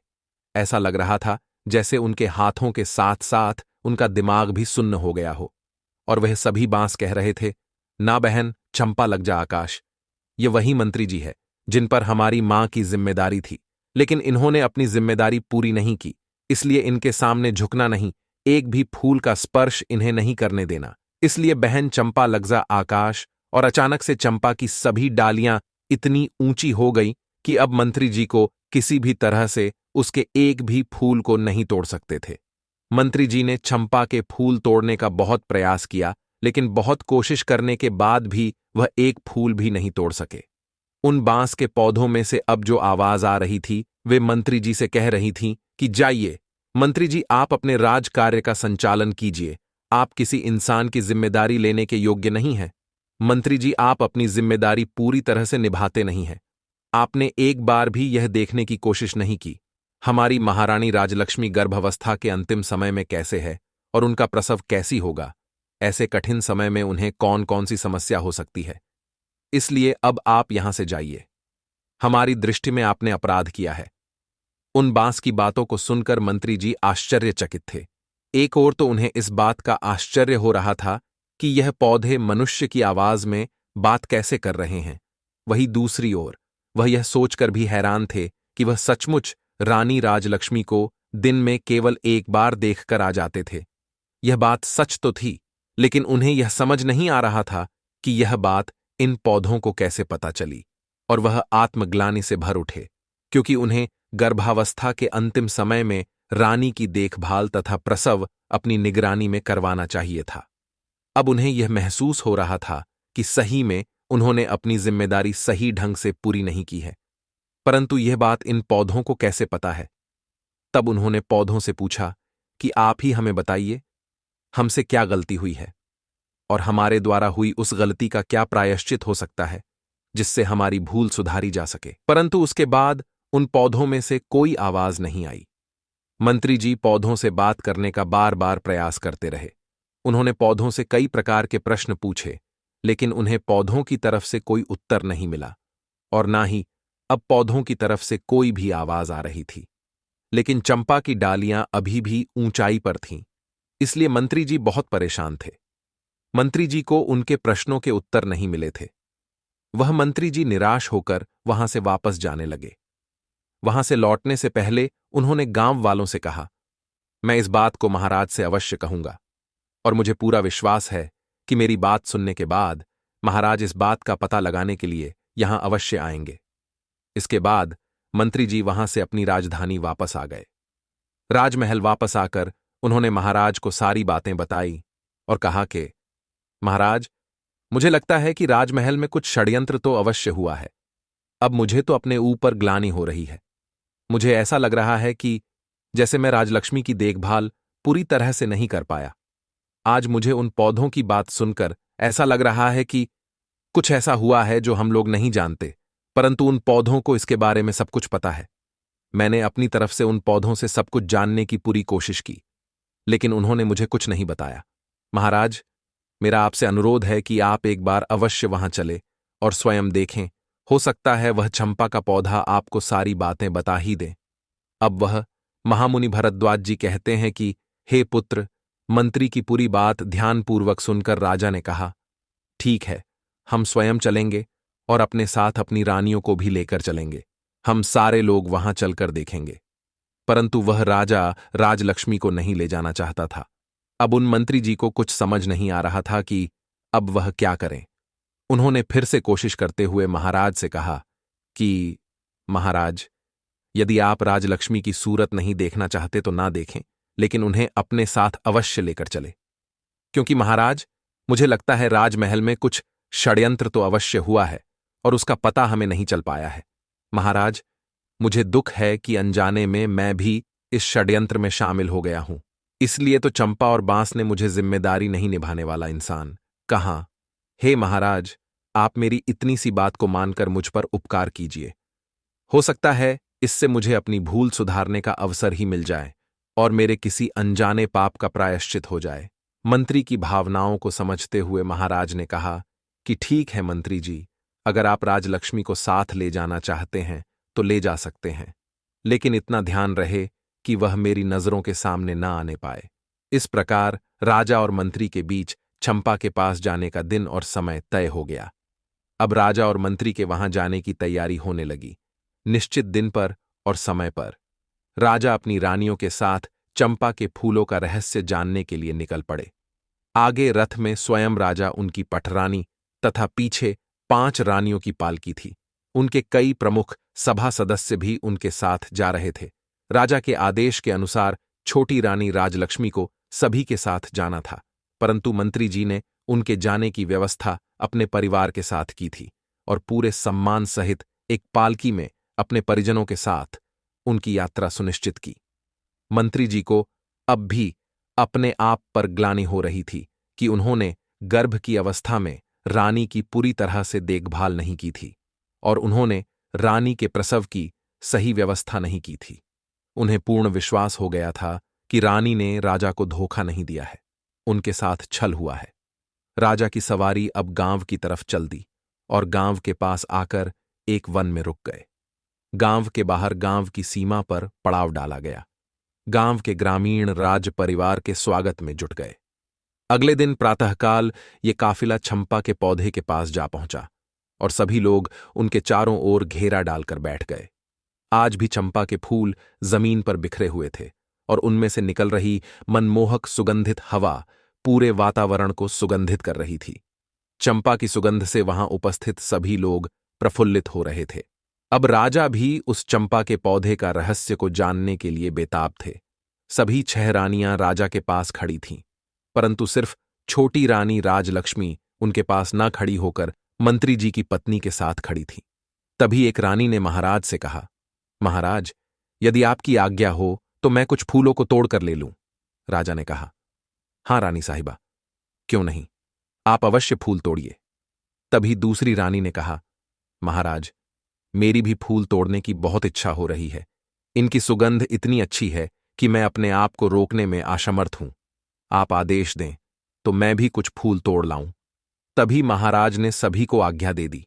ऐसा लग रहा था जैसे उनके हाथों के साथ साथ उनका दिमाग भी सुन्न हो गया हो। और वह सभी बांस कह रहे थे, ना बहन चंपा लग जा आकाश। ये वही मंत्री जी है जिन पर हमारी मां की जिम्मेदारी थी, लेकिन इन्होंने अपनी जिम्मेदारी पूरी नहीं की। इसलिए इनके सामने झुकना नहीं, एक भी फूल का स्पर्श इन्हें नहीं करने देना। इसलिए बहन चंपा लग्जा आकाश, और अचानक से चंपा की सभी डालियां इतनी ऊंची हो गई कि अब मंत्री जी को किसी भी तरह से उसके एक भी फूल को नहीं तोड़ सकते थे। मंत्री जी ने चंपा के फूल तोड़ने का बहुत प्रयास किया, लेकिन बहुत कोशिश करने के बाद भी वह एक फूल भी नहीं तोड़ सके। उन बांस के पौधों में से अब जो आवाज आ रही थी, वे मंत्री जी से कह रही थीं कि जाइए मंत्री जी, आप अपने राज कार्य का संचालन कीजिए। आप किसी इंसान की जिम्मेदारी लेने के योग्य नहीं हैं। मंत्री जी, आप अपनी जिम्मेदारी पूरी तरह से निभाते नहीं हैं। आपने एक बार भी यह देखने की कोशिश नहीं की हमारी महारानी राजलक्ष्मी गर्भावस्था के अंतिम समय में कैसे है और उनका प्रसव कैसी होगा। ऐसे कठिन समय में उन्हें कौन कौन सी समस्या हो सकती है। इसलिए अब आप यहां से जाइए। हमारी दृष्टि में आपने अपराध किया है। उन बांस की बातों को सुनकर मंत्री जी आश्चर्यचकित थे। एक ओर तो उन्हें इस बात का आश्चर्य हो रहा था कि यह पौधे मनुष्य की आवाज में बात कैसे कर रहे हैं, वहीं दूसरी ओर वह यह सोचकर भी हैरान थे कि वह सचमुच रानी राजलक्ष्मी को दिन में केवल एक बार देखकर आ जाते थे। यह बात सच तो थी, लेकिन उन्हें यह समझ नहीं आ रहा था कि यह बात इन पौधों को कैसे पता चली, और वह आत्मग्लानि से भर उठे, क्योंकि उन्हें गर्भावस्था के अंतिम समय में रानी की देखभाल तथा प्रसव अपनी निगरानी में करवाना चाहिए था। अब उन्हें यह महसूस हो रहा था कि सही में उन्होंने अपनी जिम्मेदारी सही ढंग से पूरी नहीं की है। परंतु यह बात इन पौधों को कैसे पता है? तब उन्होंने पौधों से पूछा कि आप ही हमें बताइए, हमसे क्या गलती हुई है और हमारे द्वारा हुई उस गलती का क्या प्रायश्चित हो सकता है जिससे हमारी भूल सुधारी जा सके। परंतु उसके बाद उन पौधों में से कोई आवाज नहीं आई। मंत्री जी पौधों से बात करने का बार बार प्रयास करते रहे। उन्होंने पौधों से कई प्रकार के प्रश्न पूछे, लेकिन उन्हें पौधों की तरफ से कोई उत्तर नहीं मिला, और ना ही अब पौधों की तरफ से कोई भी आवाज आ रही थी। लेकिन चंपा की डालियां अभी भी ऊंचाई पर थीं, इसलिए मंत्री जी बहुत परेशान थे। मंत्री जी को उनके प्रश्नों के उत्तर नहीं मिले थे। वह मंत्री जी निराश होकर वहां से वापस जाने लगे। वहां से लौटने से पहले उन्होंने गांव वालों से कहा, मैं इस बात को महाराज से अवश्य कहूंगा, और मुझे पूरा विश्वास है कि मेरी बात सुनने के बाद महाराज इस बात का पता लगाने के लिए यहां अवश्य आएंगे। इसके बाद मंत्री जी वहां से अपनी राजधानी वापस आ गए। राजमहल वापस आकर उन्होंने महाराज को सारी बातें बताई और कहा कि महाराज, मुझे लगता है कि राजमहल में कुछ षड्यंत्र तो अवश्य हुआ है। अब मुझे तो अपने ऊपर ग्लानि हो रही है। मुझे ऐसा लग रहा है कि जैसे मैं राजलक्ष्मी की देखभाल पूरी तरह से नहीं कर पाया। आज मुझे उन पौधों की बात सुनकर ऐसा लग रहा है कि कुछ ऐसा हुआ है जो हम लोग नहीं जानते, परंतु उन पौधों को इसके बारे में सब कुछ पता है। मैंने अपनी तरफ से उन पौधों से सब कुछ जानने की पूरी कोशिश की, लेकिन उन्होंने मुझे कुछ नहीं बताया। महाराज, मेरा आपसे अनुरोध है कि आप एक बार अवश्य वहां चले और स्वयं देखें। हो सकता है वह चंपा का पौधा आपको सारी बातें बता ही दे। अब वह महामुनि भरद्वाज जी कहते हैं कि हे पुत्र, मंत्री की पूरी बात ध्यानपूर्वक सुनकर राजा ने कहा, ठीक है, हम स्वयं चलेंगे और अपने साथ अपनी रानियों को भी लेकर चलेंगे। हम सारे लोग वहां चलकर देखेंगे। परंतु वह राजा राजलक्ष्मी को नहीं ले जाना चाहता था। अब उन मंत्री जी को कुछ समझ नहीं आ रहा था कि अब वह क्या करें। उन्होंने फिर से कोशिश करते हुए महाराज से कहा कि महाराज, यदि आप राजलक्ष्मी की सूरत नहीं देखना चाहते तो ना देखें, लेकिन उन्हें अपने साथ अवश्य लेकर चले, क्योंकि महाराज, मुझे लगता है राजमहल में कुछ षड्यंत्र तो अवश्य हुआ है और उसका पता हमें नहीं चल पाया है। महाराज, मुझे दुख है कि अनजाने में मैं भी इस षड्यंत्र में शामिल हो गया हूं। इसलिए तो चंपा और बांस ने मुझे जिम्मेदारी नहीं निभाने वाला इंसान कहा। हे महाराज, आप मेरी इतनी सी बात को मानकर मुझ पर उपकार कीजिए। हो सकता है इससे मुझे अपनी भूल सुधारने का अवसर ही मिल जाए और मेरे किसी अनजाने पाप का प्रायश्चित हो जाए। मंत्री की भावनाओं को समझते हुए महाराज ने कहा कि ठीक है मंत्री जी, अगर आप राजलक्ष्मी को साथ ले जाना चाहते हैं तो ले जा सकते हैं, लेकिन इतना ध्यान रहे कि वह मेरी नजरों के सामने न आने पाए। इस प्रकार राजा और मंत्री के बीच चंपा के पास जाने का दिन और समय तय हो गया। अब राजा और मंत्री के वहां जाने की तैयारी होने लगी। निश्चित दिन पर और समय पर राजा अपनी रानियों के साथ चंपा के फूलों का रहस्य जानने के लिए निकल पड़े। आगे रथ में स्वयं राजा, उनकी पटरानी तथा पीछे 5 रानियों की पालकी थी। उनके कई प्रमुख सभा सदस्य भी उनके साथ जा रहे थे। राजा के आदेश के अनुसार छोटी रानी राजलक्ष्मी को सभी के साथ जाना था, परंतु मंत्री जी ने उनके जाने की व्यवस्था अपने परिवार के साथ की थी और पूरे सम्मान सहित एक पालकी में अपने परिजनों के साथ उनकी यात्रा सुनिश्चित की। मंत्री जी को अब भी अपने आप पर ग्लानि हो रही थी कि उन्होंने गर्भ की अवस्था में रानी की पूरी तरह से देखभाल नहीं की थी और उन्होंने रानी के प्रसव की सही व्यवस्था नहीं की थी। उन्हें पूर्ण विश्वास हो गया था कि रानी ने राजा को धोखा नहीं दिया है, उनके साथ छल हुआ है। राजा की सवारी अब गांव की तरफ चल दी और गांव के पास आकर एक वन में रुक गए। गांव के बाहर गांव की सीमा पर पड़ाव डाला गया। गांव के ग्रामीण राज परिवार के स्वागत में जुट गए। अगले दिन प्रातःकाल ये काफिला चंपा के पौधे के पास जा पहुंचा और सभी लोग उनके चारों ओर घेरा डालकर बैठ गए। आज भी चंपा के फूल जमीन पर बिखरे हुए थे और उनमें से निकल रही मनमोहक सुगंधित हवा पूरे वातावरण को सुगंधित कर रही थी। चंपा की सुगंध से वहां उपस्थित सभी लोग प्रफुल्लित हो रहे थे। अब राजा भी उस चंपा के पौधे का रहस्य को जानने के लिए बेताब थे। सभी 6 रानियां राजा के पास खड़ी थीं, परंतु सिर्फ छोटी रानी राजलक्ष्मी उनके पास न खड़ी होकर मंत्री जी की पत्नी के साथ खड़ी थी। तभी एक रानी ने महाराज से कहा, महाराज, यदि आपकी आज्ञा हो तो मैं कुछ फूलों को तोड़कर ले लूं। राजा ने कहा, हां रानी साहिबा, क्यों नहीं, आप अवश्य फूल तोड़िए। तभी दूसरी रानी ने कहा, महाराज, मेरी भी फूल तोड़ने की बहुत इच्छा हो रही है। इनकी सुगंध इतनी अच्छी है कि मैं अपने आप को रोकने में असमर्थ हूं। आप आदेश दें तो मैं भी कुछ फूल तोड़ लाऊं। तभी महाराज ने सभी को आज्ञा दे दी।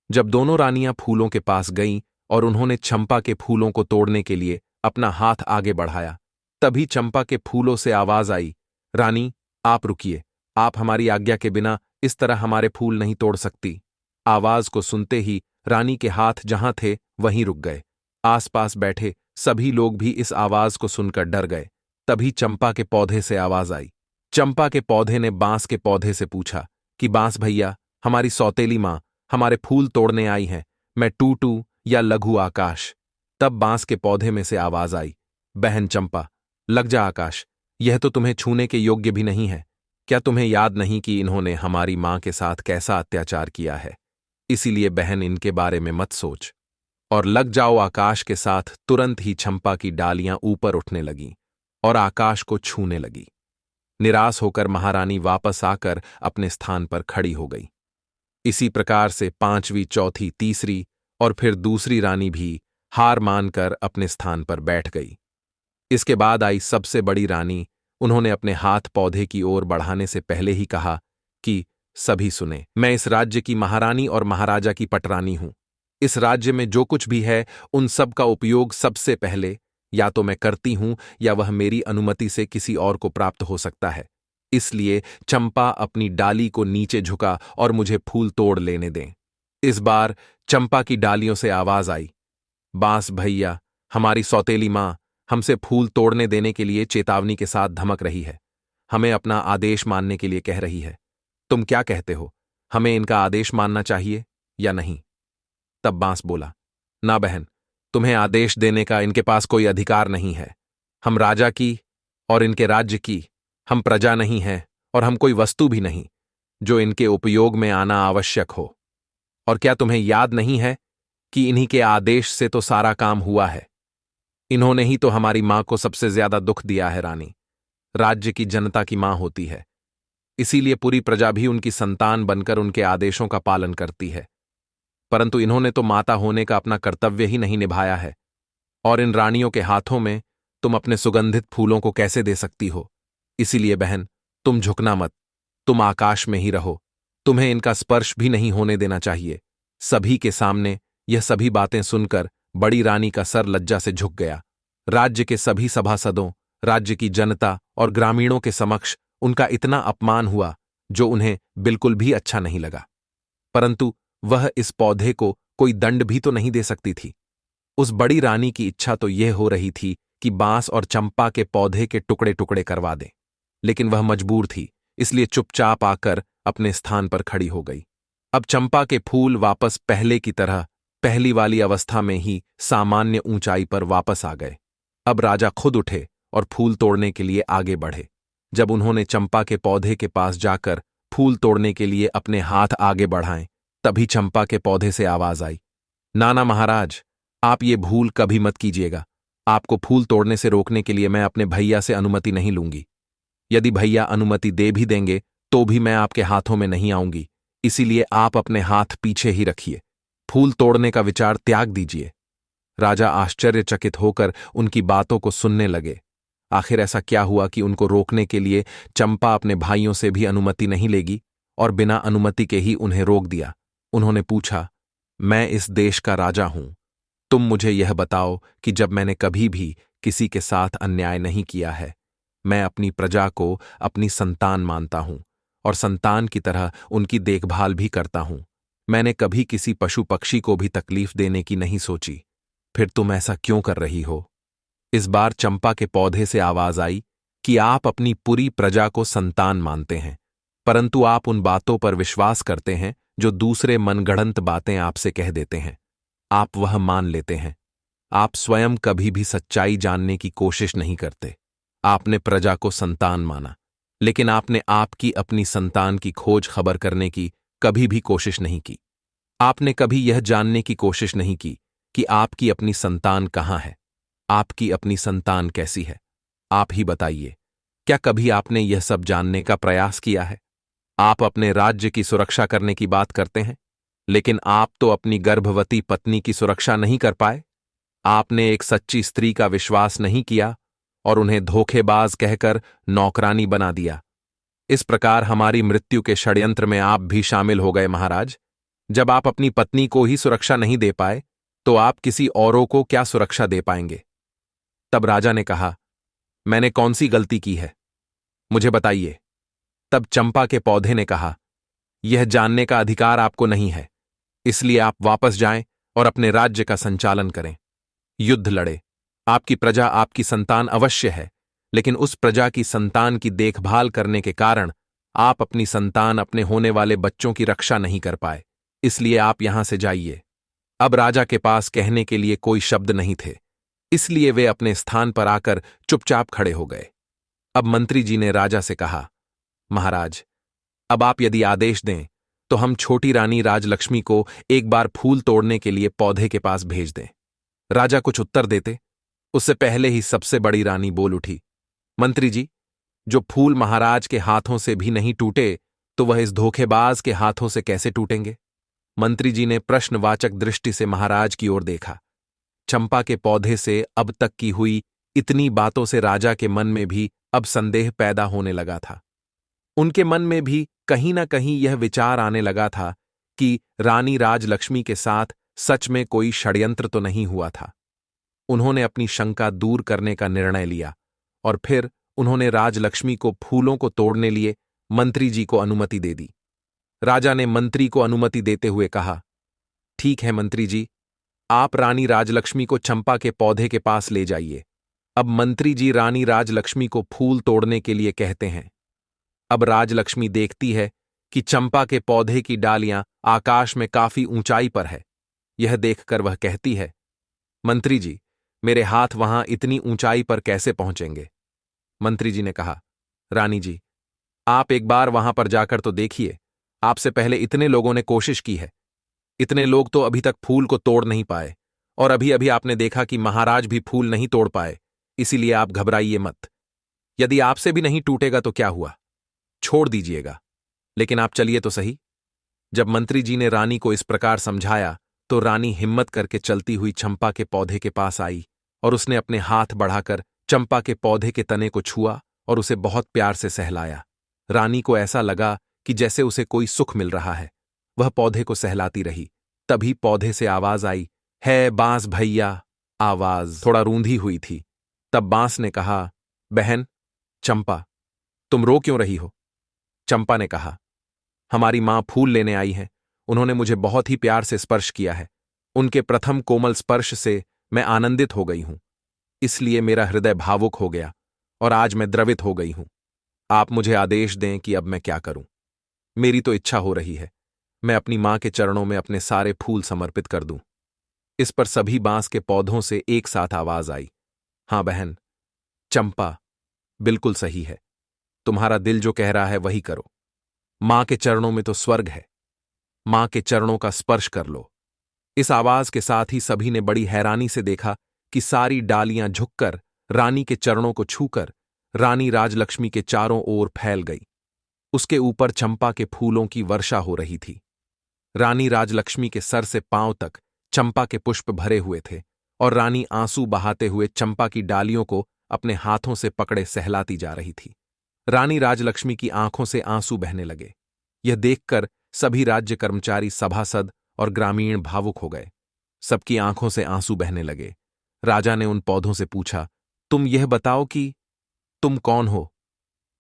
जब दोनों रानियां फूलों के पास गईं और उन्होंने चंपा के फूलों को तोड़ने के लिए अपना हाथ आगे बढ़ाया, तभी चंपा के फूलों से आवाज आई, रानी, आप रुकिए, आप हमारी आज्ञा के बिना इस तरह हमारे फूल नहीं तोड़ सकती। आवाज को सुनते ही रानी के हाथ जहां थे वहीं रुक गए। आसपास बैठे सभी लोग भी इस आवाज को सुनकर डर गए। तभी चंपा के पौधे से आवाज आई। चंपा के पौधे ने बांस के पौधे से पूछा कि बांस भैया, हमारी सौतेली मां हमारे फूल तोड़ने आई है, मैं टूटू या लघु आकाश। तब बांस के पौधे में से आवाज आई, बहन चंपा, लग जा आकाश, यह तो तुम्हें छूने के योग्य भी नहीं है। क्या तुम्हें याद नहीं कि इन्होंने हमारी मां के साथ कैसा अत्याचार किया है? इसीलिए बहन, इनके बारे में मत सोच और लग जाओ आकाश के साथ। तुरंत ही चंपा की डालियां ऊपर उठने लगीं और आकाश को छूने लगी। निराश होकर महारानी वापस आकर अपने स्थान पर खड़ी हो गई। इसी प्रकार से 5वीं, चौथी, तीसरी और फिर दूसरी रानी भी हार मानकर अपने स्थान पर बैठ गई। इसके बाद आई सबसे बड़ी रानी। उन्होंने अपने हाथ पौधे की ओर बढ़ाने से पहले ही कहा कि सभी सुने, मैं इस राज्य की महारानी और महाराजा की पटरानी हूं। इस राज्य में जो कुछ भी है उन सब का उपयोग सबसे पहले या तो मैं करती हूं या वह मेरी अनुमति से किसी और को प्राप्त हो सकता है। इसलिए चंपा अपनी डाली को नीचे झुका और मुझे फूल तोड़ लेने दें। इस बार चंपा की डालियों से आवाज आई, बांस भैया, हमारी सौतेली मां हमसे फूल तोड़ने देने के लिए चेतावनी के साथ धमक रही है, हमें अपना आदेश मानने के लिए कह रही है। तुम क्या कहते हो, हमें इनका आदेश मानना चाहिए या नहीं? तब बांस बोला, ना बहन, तुम्हें आदेश देने का इनके पास कोई अधिकार नहीं है। हम राजा की और इनके राज्य की, हम प्रजा नहीं हैं और हम कोई वस्तु भी नहीं जो इनके उपयोग में आना आवश्यक हो। और क्या तुम्हें याद नहीं है कि इन्हीं के आदेश से तो सारा काम हुआ है? इन्होंने ही तो हमारी मां को सबसे ज्यादा दुख दिया है। रानी राज्य की जनता की मां होती है, इसीलिए पूरी प्रजा भी उनकी संतान बनकर उनके आदेशों का पालन करती है। परंतु इन्होंने तो माता होने का अपना कर्तव्य ही नहीं निभाया है। और इन रानियों के हाथों में तुम अपने सुगंधित फूलों को कैसे दे सकती हो? इसीलिए बहन, तुम झुकना मत, तुम आकाश में ही रहो, तुम्हें इनका स्पर्श भी नहीं होने देना चाहिए। सभी के सामने यह सभी बातें सुनकर बड़ी रानी का सर लज्जा से झुक गया। राज्य के सभी सभासदों, राज्य की जनता और ग्रामीणों के समक्ष उनका इतना अपमान हुआ जो उन्हें बिल्कुल भी अच्छा नहीं लगा। परंतु वह इस पौधे को कोई दंड भी तो नहीं दे सकती थी। उस बड़ी रानी की इच्छा तो यह हो रही थी कि बांस और चंपा के पौधे के टुकड़े टुकड़े करवा दे, लेकिन वह मजबूर थी, इसलिए चुपचाप आकर अपने स्थान पर खड़ी हो गई। अब चंपा के फूल वापस पहले की तरह पहली वाली अवस्था में ही सामान्य ऊंचाई पर वापस आ गए। अब राजा खुद उठे और फूल तोड़ने के लिए आगे बढ़े। जब उन्होंने चंपा के पौधे के पास जाकर फूल तोड़ने के लिए अपने हाथ आगे बढ़ाए, तभी चंपा के पौधे से आवाज आई, नाना महाराज, आप ये भूल कभी मत कीजिएगा। आपको फूल तोड़ने से रोकने के लिए मैं अपने भैया से अनुमति नहीं लूंगी। यदि भैया अनुमति दे भी देंगे तो भी मैं आपके हाथों में नहीं आऊंगी, इसीलिए आप अपने हाथ पीछे ही रखिए। फूल तोड़ने का विचार त्याग दीजिए। राजा आश्चर्यचकित होकर उनकी बातों को सुनने लगे। आखिर ऐसा क्या हुआ कि उनको रोकने के लिए चंपा अपने भाइयों से भी अनुमति नहीं लेगी और बिना अनुमति के ही उन्हें रोक दिया। उन्होंने पूछा, मैं इस देश का राजा हूं, तुम मुझे यह बताओ कि जब मैंने कभी भी किसी के साथ अन्याय नहीं किया है। मैं अपनी प्रजा को अपनी संतान मानता हूं और संतान की तरह उनकी देखभाल भी करता हूं। मैंने कभी किसी पशु पक्षी को भी तकलीफ देने की नहीं सोची। फिर तुम ऐसा क्यों कर रही हो? इस बार चंपा के पौधे से आवाज आई कि आप अपनी पूरी प्रजा को संतान मानते हैं, परंतु आप उन बातों पर विश्वास करते हैं जो दूसरे मनगढ़ंत बातें आपसे कह देते हैं। आप वह मान लेते हैं। आप स्वयं कभी भी सच्चाई जानने की कोशिश नहीं करते। आपने प्रजा को संतान माना, लेकिन आपने आपकी अपनी संतान की खोज खबर करने की कभी भी कोशिश नहीं की। आपने कभी यह जानने की कोशिश नहीं की कि आपकी अपनी संतान कहाँ है, आपकी अपनी संतान कैसी है। आप ही बताइए, क्या कभी आपने यह सब जानने का प्रयास किया है? आप अपने राज्य की सुरक्षा करने की बात करते हैं, लेकिन आप तो अपनी गर्भवती पत्नी की सुरक्षा नहीं कर पाए। आपने एक सच्ची स्त्री का विश्वास नहीं किया और उन्हें धोखेबाज कहकर नौकरानी बना दिया। इस प्रकार हमारी मृत्यु के षड्यंत्र में आप भी शामिल हो गए महाराज। जब आप अपनी पत्नी को ही सुरक्षा नहीं दे पाए, तो आप किसी औरों को क्या सुरक्षा दे पाएंगे? तब राजा ने कहा, मैंने कौन सी गलती की है, मुझे बताइए। तब चंपा के पौधे ने कहा, यह जानने का अधिकार आपको नहीं है, इसलिए आप वापस जाएं और अपने राज्य का संचालन करें। युद्ध लड़े। आपकी प्रजा आपकी संतान अवश्य है, लेकिन उस प्रजा की संतान की देखभाल करने के कारण आप अपनी संतान, अपने होने वाले बच्चों की रक्षा नहीं कर पाए, इसलिए आप यहां से जाइए। अब राजा के पास कहने के लिए कोई शब्द नहीं थे, इसलिए वे अपने स्थान पर आकर चुपचाप खड़े हो गए। अब मंत्री जी ने राजा से कहा, महाराज, अब आप यदि आदेश दें तो हम छोटी रानी राजलक्ष्मी को एक बार फूल तोड़ने के लिए पौधे के पास भेज दें। राजा कुछ उत्तर देते उससे पहले ही सबसे बड़ी रानी बोल उठी, मंत्री जी, जो फूल महाराज के हाथों से भी नहीं टूटे तो वह इस धोखेबाज के हाथों से कैसे टूटेंगे? मंत्री जी ने प्रश्नवाचक दृष्टि से महाराज की ओर देखा। चंपा के पौधे से अब तक की हुई इतनी बातों से राजा के मन में भी अब संदेह पैदा होने लगा था। उनके मन में भी कहीं ना कहीं यह विचार आने लगा था कि रानी राजलक्ष्मी के साथ सच में कोई षड्यंत्र तो नहीं हुआ था। उन्होंने अपनी शंका दूर करने का निर्णय लिया और फिर उन्होंने राजलक्ष्मी को फूलों को तोड़ने लिए मंत्री जी को अनुमति दे दी। राजा ने मंत्री को अनुमति देते हुए कहा, ठीक है मंत्री जी, आप रानी राजलक्ष्मी को चंपा के पौधे के पास ले जाइए। अब मंत्री जी रानी राजलक्ष्मी को फूल तोड़ने के लिए कहते हैं। अब राजलक्ष्मी देखती है कि चंपा के पौधे की डालियां आकाश में काफी ऊंचाई पर है। यह देखकर वह कहती है, मंत्री जी, मेरे हाथ वहां इतनी ऊंचाई पर कैसे पहुंचेंगे? मंत्री जी ने कहा, रानी जी, आप एक बार वहां पर जाकर तो देखिए। आपसे पहले इतने लोगों ने कोशिश की है, इतने लोग तो अभी तक फूल को तोड़ नहीं पाए, और अभी अभी आपने देखा कि महाराज भी फूल नहीं तोड़ पाए, इसीलिए आप घबराइए मत। यदि आपसे भी नहीं टूटेगा तो क्या हुआ, छोड़ दीजिएगा, लेकिन आप चलिए तो सही। जब मंत्री जी ने रानी को इस प्रकार समझाया तो रानी हिम्मत करके चलती हुई चंपा के पौधे के पास आई और उसने अपने हाथ बढ़ाकर चंपा के पौधे के तने को छुआ और उसे बहुत प्यार से सहलाया। रानी को ऐसा लगा कि जैसे उसे कोई सुख मिल रहा है। वह पौधे को सहलाती रही। तभी पौधे से आवाज आई, है बांस भैया। आवाज थोड़ा रूंधी हुई थी। तब बांस ने कहा, बहन चंपा, तुम रो क्यों रही हो? चंपा ने कहा, हमारी मां फूल लेने आई हैं। उन्होंने मुझे बहुत ही प्यार से स्पर्श किया है। उनके प्रथम कोमल स्पर्श से मैं आनंदित हो गई हूं, इसलिए मेरा हृदय भावुक हो गया और आज मैं द्रवित हो गई हूं। आप मुझे आदेश दें कि अब मैं क्या करूं। मेरी तो इच्छा हो रही है मैं अपनी मां के चरणों में अपने सारे फूल समर्पित कर दूं। इस पर सभी बांस के पौधों से एक साथ आवाज आई, हां बहन, चंपा, बिल्कुल सही है। तुम्हारा दिल जो कह रहा है वही करो। मां के चरणों में तो स्वर्ग है। मां के चरणों का स्पर्श कर लो। इस आवाज के साथ ही सभी ने बड़ी हैरानी से देखा कि सारी डालियां झुककर रानी के चरणों को छूकर रानी राजलक्ष्मी के चारों ओर फैल गई। उसके ऊपर चंपा के फूलों की वर्षा हो रही थी। रानी राजलक्ष्मी के सर से पांव तक चंपा के पुष्प भरे हुए थे और रानी आंसू बहाते हुए चंपा की डालियों को अपने हाथों से पकड़े सहलाती जा रही थी। रानी राजलक्ष्मी की आंखों से आंसू बहने लगे। यह देखकर सभी राज्य कर्मचारी, सभासद और ग्रामीण भावुक हो गए। सबकी आंखों से आंसू बहने लगे। राजा ने उन पौधों से पूछा, तुम यह बताओ कि तुम कौन हो?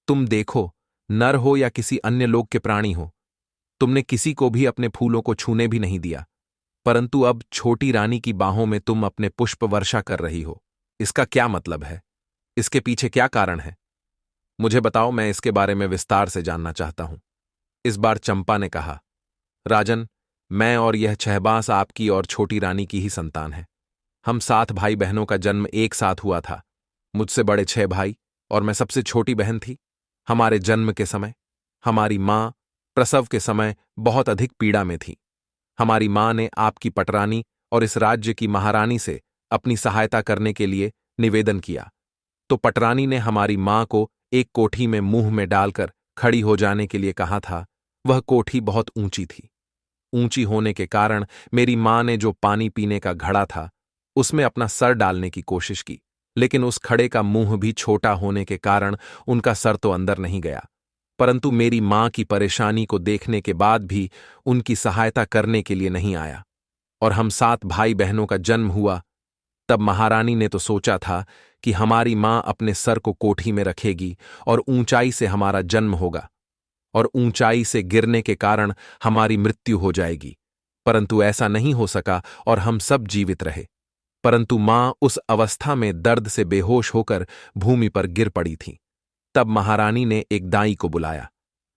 तुम देखो, नर हो या किसी अन्य लोक के प्राणी हो, तुमने किसी को भी अपने फूलों को छूने भी नहीं दिया, परंतु अब छोटी रानी की बाहों में तुम अपने पुष्प वर्षा कर रही हो। इसका क्या मतलब है? इसके पीछे क्या कारण है? मुझे बताओ, मैं इसके बारे में विस्तार से जानना चाहता हूं। इस बार चंपा ने कहा, राजन, मैं और यह छहबांस आपकी और छोटी रानी की ही संतान है। हम 7 भाई बहनों का जन्म एक साथ हुआ था। मुझसे बड़े 6 भाई और मैं सबसे छोटी बहन थी। हमारे जन्म के समय हमारी मां प्रसव के समय बहुत अधिक पीड़ा में थी। हमारी मां ने आपकी पटरानी और इस राज्य की महारानी से अपनी सहायता करने के लिए निवेदन किया, तो पटरानी ने हमारी मां को एक कोठी में मुंह में डालकर खड़ी हो जाने के लिए कहा था। वह कोठी बहुत ऊंची थी। ऊंची होने के कारण मेरी मां ने जो पानी पीने का घड़ा था उसमें अपना सर डालने की कोशिश की, लेकिन उस खड़े का मुंह भी छोटा होने के कारण उनका सर तो अंदर नहीं गया। परंतु मेरी मां की परेशानी को देखने के बाद भी उनकी सहायता करने के लिए नहीं आया और हम 7 भाई बहनों का जन्म हुआ। तब महारानी ने तो सोचा था कि हमारी मां अपने सर को कोठी में रखेगी और ऊंचाई से हमारा जन्म होगा और ऊंचाई से गिरने के कारण हमारी मृत्यु हो जाएगी, परंतु ऐसा नहीं हो सका और हम सब जीवित रहे। परंतु मां उस अवस्था में दर्द से बेहोश होकर भूमि पर गिर पड़ी थी। तब महारानी ने एक दाई को बुलाया।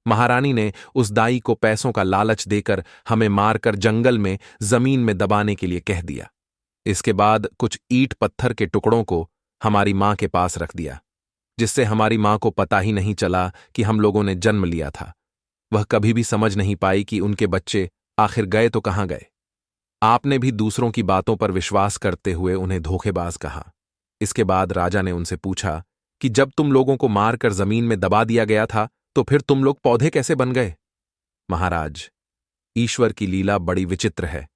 महारानी ने उस दाई को पैसों का लालच देकर हमें मारकर जंगल में जमीन में दबाने के लिए कह दिया। इसके बाद कुछ ईंट पत्थर के टुकड़ों को हमारी मां के पास रख दिया, जिससे हमारी मां को पता ही नहीं चला कि हम लोगों ने जन्म लिया था। वह कभी भी समझ नहीं पाई कि उनके बच्चे आखिर गए तो कहां गए। आपने भी दूसरों की बातों पर विश्वास करते हुए उन्हें धोखेबाज कहा। इसके बाद राजा ने उनसे पूछा कि जब तुम लोगों को मारकर जमीन में दबा दिया गया था तो फिर तुम लोग पौधे कैसे बन गए? महाराज, ईश्वर की लीला बड़ी विचित्र है।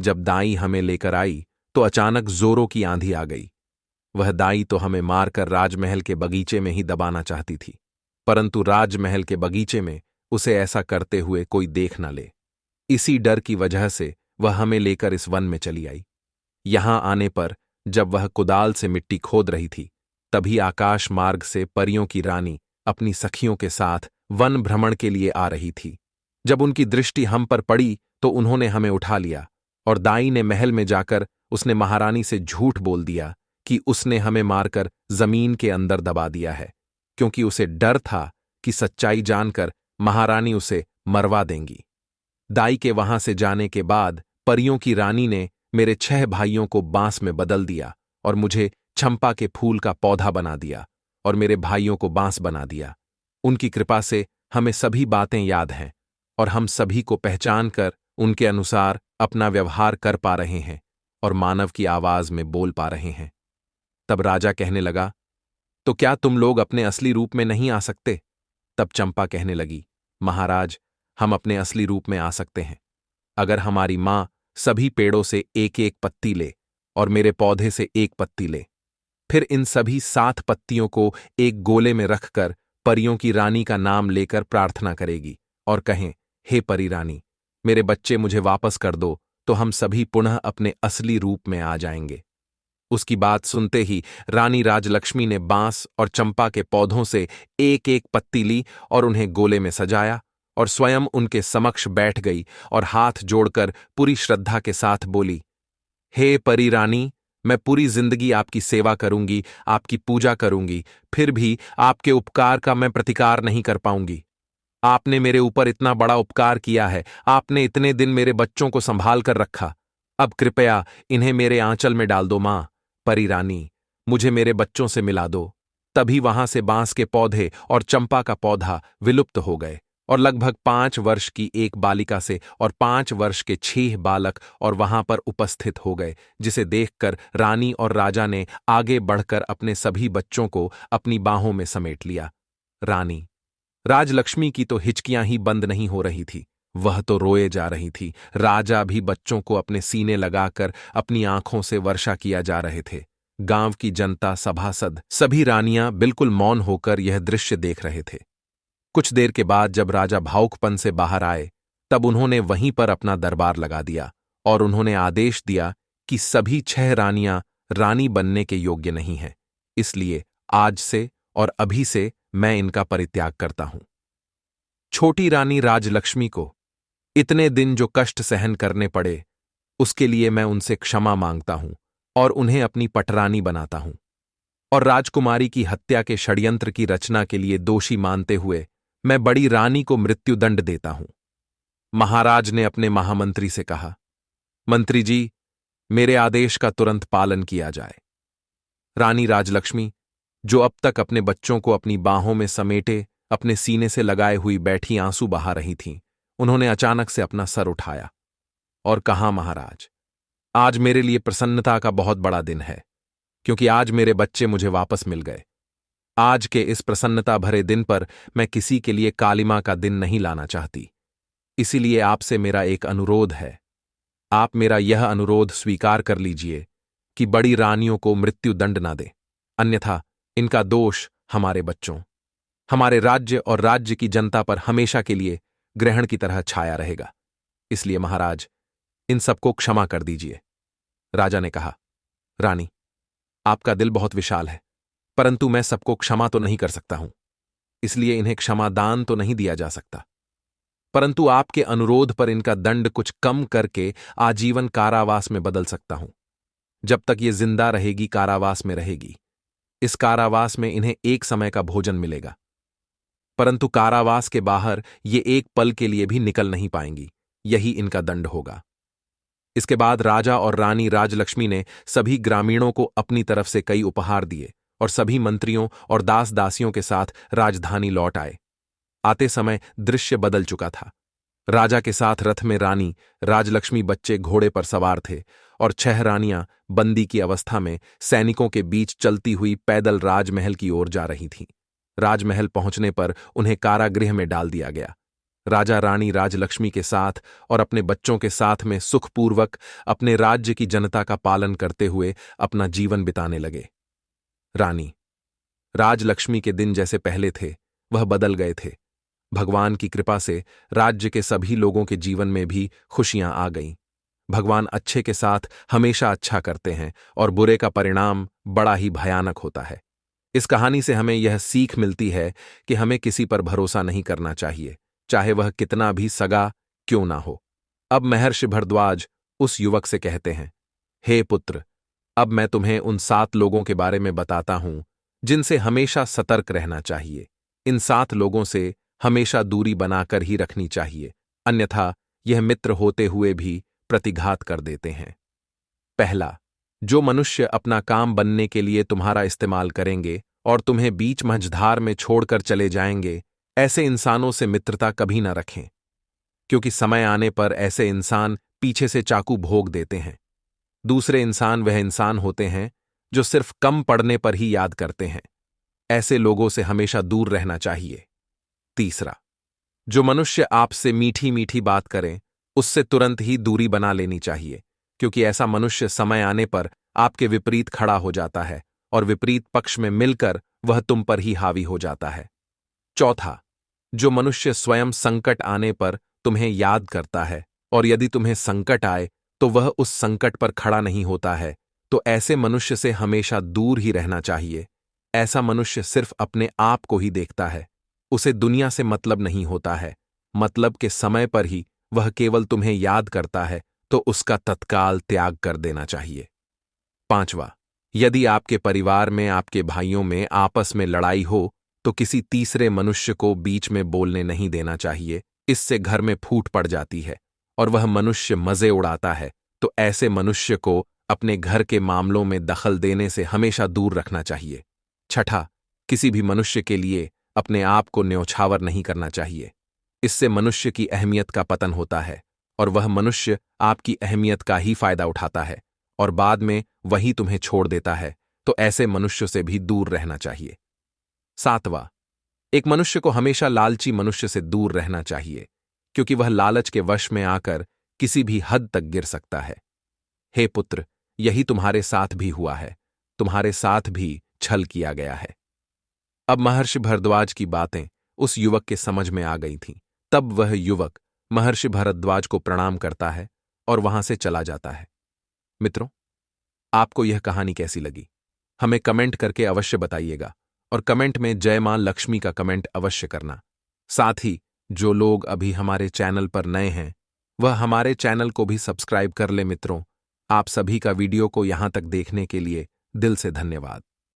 जब दाई हमें लेकर आई तो अचानक जोरों की आंधी आ गई। वह दाई तो हमें मारकर राजमहल के बगीचे में ही दबाना चाहती थी, परंतु राजमहल के बगीचे में उसे ऐसा करते हुए कोई देख न ले। इसी डर की वजह से वह हमें लेकर इस वन में चली आई। यहां आने पर जब वह कुदाल से मिट्टी खोद रही थी, तभी आकाश मार्ग से परियों की रानी अपनी सखियों के साथ वन भ्रमण के लिए आ रही थी। जब उनकी दृष्टि हम पर पड़ी तो उन्होंने हमें उठा लिया और दाई ने महल में जाकर उसने महारानी से झूठ बोल दिया कि उसने हमें मारकर जमीन के अंदर दबा दिया है, क्योंकि उसे डर था कि सच्चाई जानकर महारानी उसे मरवा देंगी। दाई के वहां से जाने के बाद परियों की रानी ने मेरे 6 भाइयों को बांस में बदल दिया और मुझे चंपा के फूल का पौधा बना दिया और मेरे भाइयों को बांस बना दिया। उनकी कृपा से हमें सभी बातें याद हैं और हम सभी को पहचान कर उनके अनुसार अपना व्यवहार कर पा रहे हैं और मानव की आवाज में बोल पा रहे हैं। तब राजा कहने लगा, तो क्या तुम लोग अपने असली रूप में नहीं आ सकते? तब चंपा कहने लगी, महाराज, हम अपने असली रूप में आ सकते हैं अगर हमारी मां सभी पेड़ों से एक एक पत्ती ले और मेरे पौधे से एक पत्ती ले। फिर इन सभी 7 पत्तियों को एक गोले में रखकर परियों की रानी का नाम लेकर प्रार्थना करेगी और कहें, हे परी रानी, मेरे बच्चे मुझे वापस कर दो, तो हम सभी पुनः अपने असली रूप में आ जाएंगे। उसकी बात सुनते ही रानी राजलक्ष्मी ने बांस और चंपा के पौधों से एक एक पत्ती ली और उन्हें गोले में सजाया और स्वयं उनके समक्ष बैठ गई और हाथ जोड़कर पूरी श्रद्धा के साथ बोली, हे परी रानी, मैं पूरी जिंदगी आपकी सेवा करूंगी, आपकी पूजा करूंगी, फिर भी आपके उपकार का मैं प्रतिकार नहीं कर पाऊंगी। आपने मेरे ऊपर इतना बड़ा उपकार किया है, आपने इतने दिन मेरे बच्चों को संभाल कर रखा। अब कृपया इन्हें मेरे आंचल में डाल दो मां, परी रानी, मुझे मेरे बच्चों से मिला दो। तभी वहां से बांस के पौधे और चंपा का पौधा विलुप्त हो गए और लगभग 5 वर्ष की एक बालिका से और 5 वर्ष के 6 बालक और वहां पर उपस्थित हो गए, जिसे देखकर रानी और राजा ने आगे बढ़कर अपने सभी बच्चों को अपनी बाहों में समेट लिया। रानी राजलक्ष्मी की तो हिचकियां ही बंद नहीं हो रही थी, वह तो रोए जा रही थी। राजा भी बच्चों को अपने सीने लगाकर अपनी आंखों से वर्षा किया जा रहे थे। गांव की जनता, सभासद, सभी रानियां बिल्कुल मौन होकर यह दृश्य देख रहे थे। कुछ देर के बाद जब राजा भावुकपन से बाहर आए, तब उन्होंने वहीं पर अपना दरबार लगा दिया और उन्होंने आदेश दिया कि सभी 6 रानियां रानी बनने के योग्य नहीं हैं, इसलिए आज से और अभी से मैं इनका परित्याग करता हूं। छोटी रानी राजलक्ष्मी को इतने दिन जो कष्ट सहन करने पड़े, उसके लिए मैं उनसे क्षमा मांगता हूं और उन्हें अपनी पटरानी बनाता हूं, और राजकुमारी की हत्या के षड्यंत्र की रचना के लिए दोषी मानते हुए मैं बड़ी रानी को मृत्युदंड देता हूं। महाराज ने अपने महामंत्री से कहा, मंत्री जी, मेरे आदेश का तुरंत पालन किया जाए। रानी राजलक्ष्मी, जो अब तक अपने बच्चों को अपनी बाहों में समेटे अपने सीने से लगाए हुई बैठी आंसू बहा रही थीं, उन्होंने अचानक से अपना सर उठाया और कहा, महाराज, आज मेरे लिए प्रसन्नता का बहुत बड़ा दिन है, क्योंकि आज मेरे बच्चे मुझे वापस मिल गए। आज के इस प्रसन्नता भरे दिन पर मैं किसी के लिए कालिमा का दिन नहीं लाना चाहती। इसीलिए आपसे मेरा एक अनुरोध है। आप मेरा यह अनुरोध स्वीकार कर लीजिए कि बड़ी रानियों को मृत्युदंड ना दें, अन्यथा इनका दोष हमारे बच्चों, हमारे राज्य और राज्य की जनता पर हमेशा के लिए ग्रहण की तरह छाया रहेगा। इसलिए महाराज, इन सबको क्षमा कर दीजिए। राजा ने कहा, रानी, आपका दिल बहुत विशाल है, परंतु मैं सबको क्षमा तो नहीं कर सकता हूं, इसलिए इन्हें क्षमादान तो नहीं दिया जा सकता, परंतु आपके अनुरोध पर इनका दंड कुछ कम करके आजीवन कारावास में बदल सकता हूं। जब तक ये जिंदा रहेगी, कारावास में रहेगी। इस कारावास में इन्हें एक समय का भोजन मिलेगा, परंतु कारावास के बाहर ये एक पल के लिए भी निकल नहीं पाएंगी। यही इनका दंड होगा। इसके बाद राजा और रानी राजलक्ष्मी ने सभी ग्रामीणों को अपनी तरफ से कई उपहार दिए और सभी मंत्रियों और दास दासियों के साथ राजधानी लौट आए। आते समय दृश्य बदल चुका था। राजा के साथ रथ में रानी राजलक्ष्मी बच्चे घोड़े पर सवार थे और 6 रानियां बंदी की अवस्था में सैनिकों के बीच चलती हुई पैदल राजमहल की ओर जा रही थीं। राजमहल पहुंचने पर उन्हें कारागृह में डाल दिया गया। राजा रानी राजलक्ष्मी के साथ और अपने बच्चों के साथ में सुखपूर्वक अपने राज्य की जनता का पालन करते हुए अपना जीवन बिताने लगे। रानी राजलक्ष्मी के दिन जैसे पहले थे, वह बदल गए थे। भगवान की कृपा से राज्य के सभी लोगों के जीवन में भी खुशियां आ गईं। भगवान अच्छे के साथ हमेशा अच्छा करते हैं और बुरे का परिणाम बड़ा ही भयानक होता है। इस कहानी से हमें यह सीख मिलती है कि हमें किसी पर भरोसा नहीं करना चाहिए, चाहे वह कितना भी सगा क्यों ना हो। अब महर्षि भरद्वाज उस युवक से कहते हैं, हे पुत्र, अब मैं तुम्हें उन 7 लोगों के बारे में बताता हूं जिनसे हमेशा सतर्क रहना चाहिए। इन 7 लोगों से हमेशा दूरी बनाकर ही रखनी चाहिए, अन्यथा यह मित्र होते हुए भी प्रतिघात कर देते हैं। पहला, जो मनुष्य अपना काम बनने के लिए तुम्हारा इस्तेमाल करेंगे और तुम्हें बीच मझधार में छोड़कर चले जाएंगे, ऐसे इंसानों से मित्रता कभी न रखें, क्योंकि समय आने पर ऐसे इंसान पीछे से चाकू भोग देते हैं। दूसरे इंसान वह इंसान होते हैं जो सिर्फ कम पड़ने पर ही याद करते हैं। ऐसे लोगों से हमेशा दूर रहना चाहिए। तीसरा, जो मनुष्य आपसे मीठी मीठी बात करें, उससे तुरंत ही दूरी बना लेनी चाहिए, क्योंकि ऐसा मनुष्य समय आने पर आपके विपरीत खड़ा हो जाता है और विपरीत पक्ष में मिलकर वह तुम पर ही हावी हो जाता है। चौथा, जो मनुष्य स्वयं संकट आने पर तुम्हें याद करता है और यदि तुम्हें संकट आए तो वह उस संकट पर खड़ा नहीं होता है, तो ऐसे मनुष्य से हमेशा दूर ही रहना चाहिए। ऐसा मनुष्य सिर्फ अपने आप को ही देखता है, उसे दुनिया से मतलब नहीं होता है। मतलब के समय पर ही वह केवल तुम्हें याद करता है, तो उसका तत्काल त्याग कर देना चाहिए। 5वां, यदि आपके परिवार में आपके भाइयों में आपस में लड़ाई हो तो किसी तीसरे मनुष्य को बीच में बोलने नहीं देना चाहिए। इससे घर में फूट पड़ जाती है और वह मनुष्य मजे उड़ाता है। तो ऐसे मनुष्य को अपने घर के मामलों में दखल देने से हमेशा दूर रखना चाहिए। 6, किसी भी मनुष्य के लिए अपने आप को न्यौछावर नहीं करना चाहिए। इससे मनुष्य की अहमियत का पतन होता है और वह मनुष्य आपकी अहमियत का ही फायदा उठाता है और बाद में वही तुम्हें छोड़ देता है। तो ऐसे मनुष्य से भी दूर रहना चाहिए। 7वां, एक मनुष्य को हमेशा लालची मनुष्य से दूर रहना चाहिए, क्योंकि वह लालच के वश में आकर किसी भी हद तक गिर सकता है। हे पुत्र, यही तुम्हारे साथ भी हुआ है, तुम्हारे साथ भी छल किया गया है। अब महर्षि भरद्वाज की बातें उस युवक के समझ में आ गई थीं। तब वह युवक महर्षि भरद्वाज को प्रणाम करता है और वहां से चला जाता है। मित्रों, आपको यह कहानी कैसी लगी? हमें कमेंट करके अवश्य बताइएगा और कमेंट में जय मां लक्ष्मी का कमेंट अवश्य करना। साथ ही जो लोग अभी हमारे चैनल पर नए हैं वह हमारे चैनल को भी सब्सक्राइब कर ले। मित्रों, आप सभी का वीडियो को यहां तक देखने के लिए दिल से धन्यवाद।